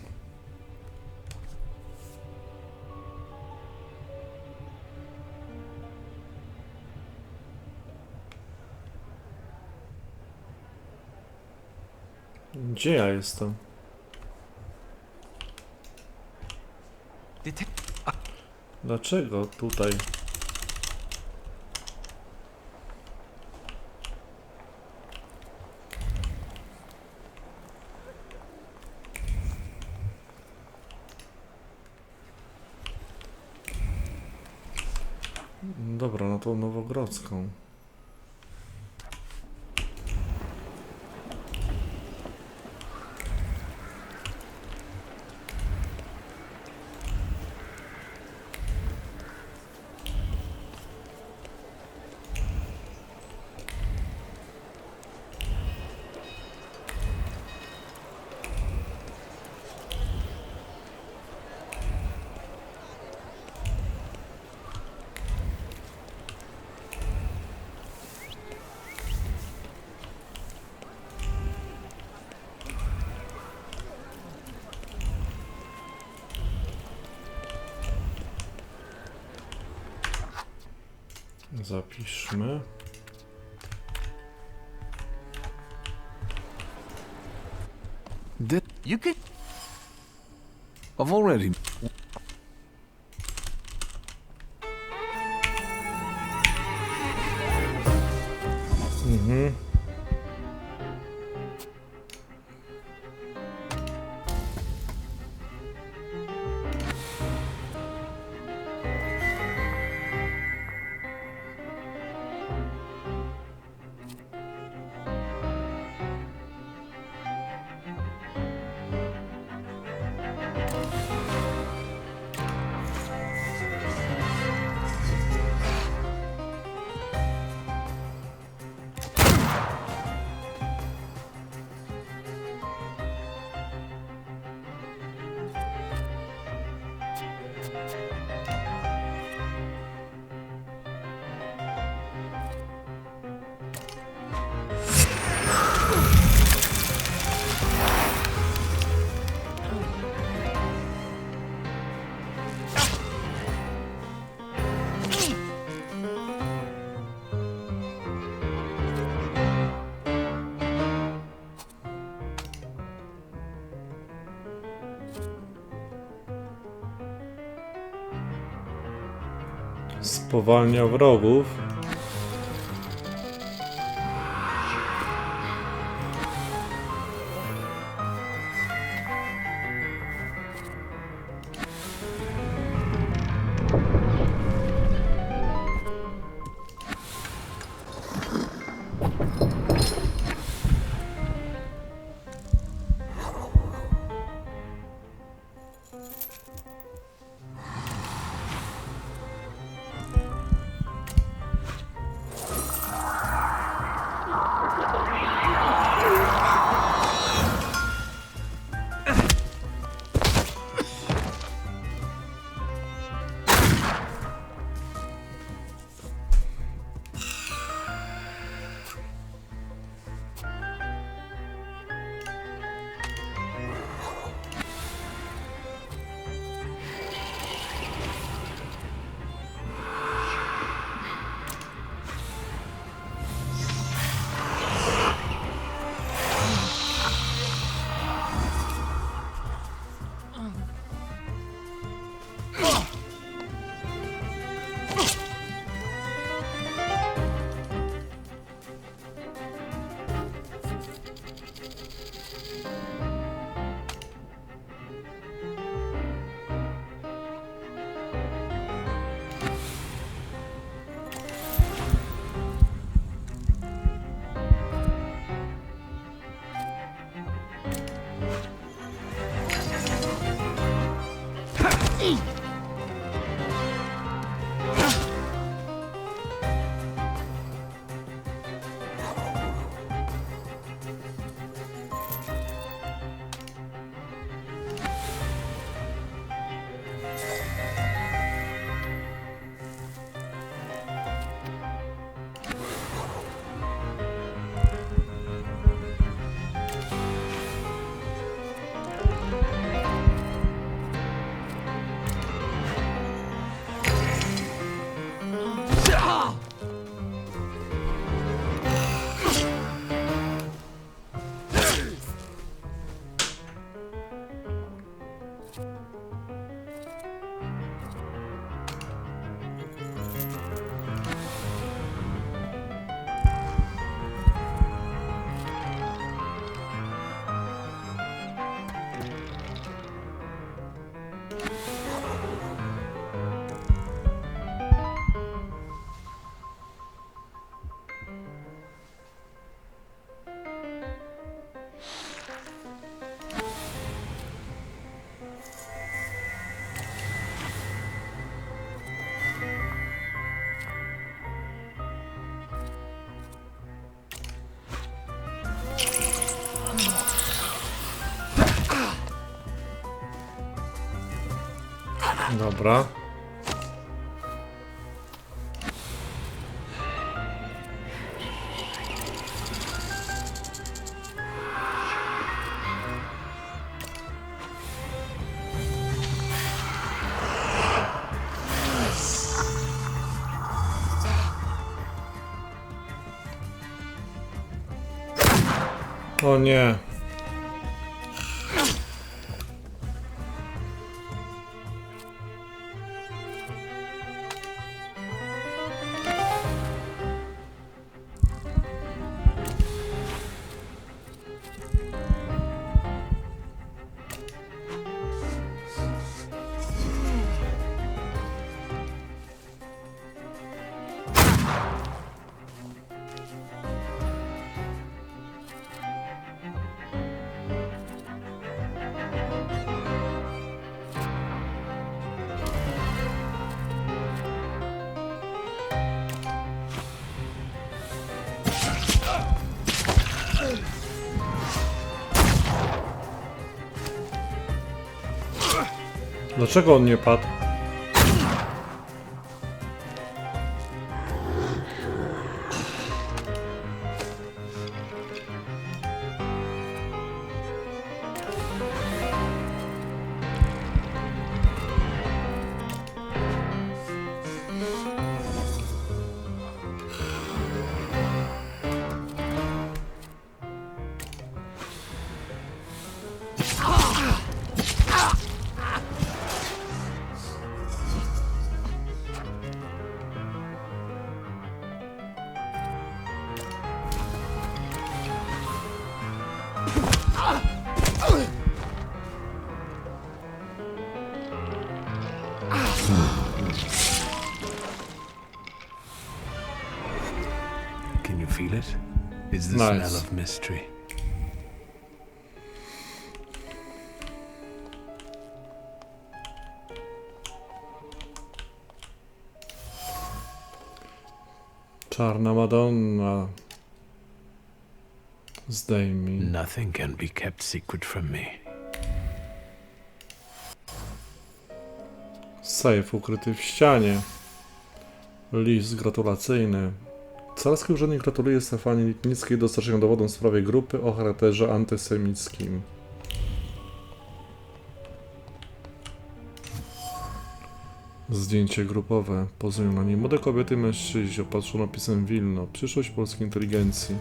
Speaker 1: Gdzie ja jestem? Dlaczego tutaj? Dobra, no to Nowogrodzką. Zapiszmy.
Speaker 12: You can... I've already...
Speaker 1: Mhm. Spowalnia wrogów. Dobra. O nie. Dlaczego on nie padł?
Speaker 3: Can you feel it? It's the
Speaker 1: Nice.
Speaker 3: smell of mystery.
Speaker 1: Czarna Madonna. Zdejmij.
Speaker 3: Nothing can be kept secret from me.
Speaker 1: Sejf ukryty w ścianie. List gratulacyjny. Carski urzędnik gratuluje Stefanii Lipnickiej dostarczenia dowodu w sprawie grupy o charakterze antysemickim. Zdjęcie grupowe. Pozują na nim młode kobiety i mężczyźni. Opatrzone napisem Wilno. Przyszłość polskiej inteligencji.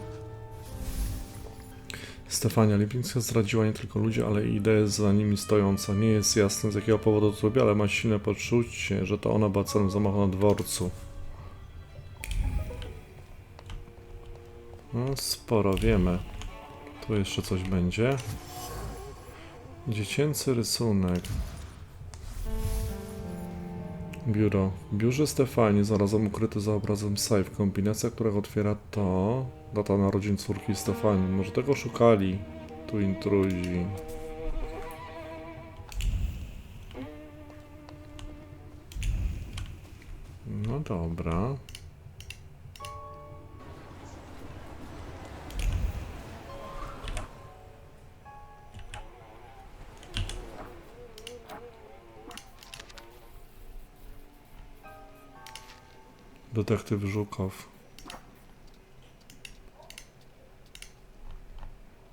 Speaker 1: Stefania Lipnicka zdradziła nie tylko ludzi, ale i ideę za nimi stojąca. Nie jest jasne, z jakiego powodu to robi, ale ma silne poczucie, że to ona była celem zamachu na dworcu. No, sporo wiemy. Tu jeszcze coś będzie. Dziecięcy rysunek. Biuro. W biurze Stefanii znalazłem ukryty za obrazem safe. Kombinacja, która otwiera to... Data narodzin córki Stefanii. Może tego szukali tu intruzi. No dobra. Detektyw Żukow.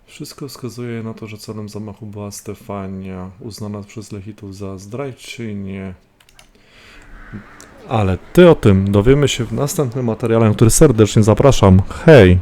Speaker 1: Wszystko wskazuje na to, że celem zamachu była Stefania, uznana przez LEchitów za zdrajczynię. Ale ty o tym dowiemy się w następnym materiale, na który serdecznie zapraszam. Hej!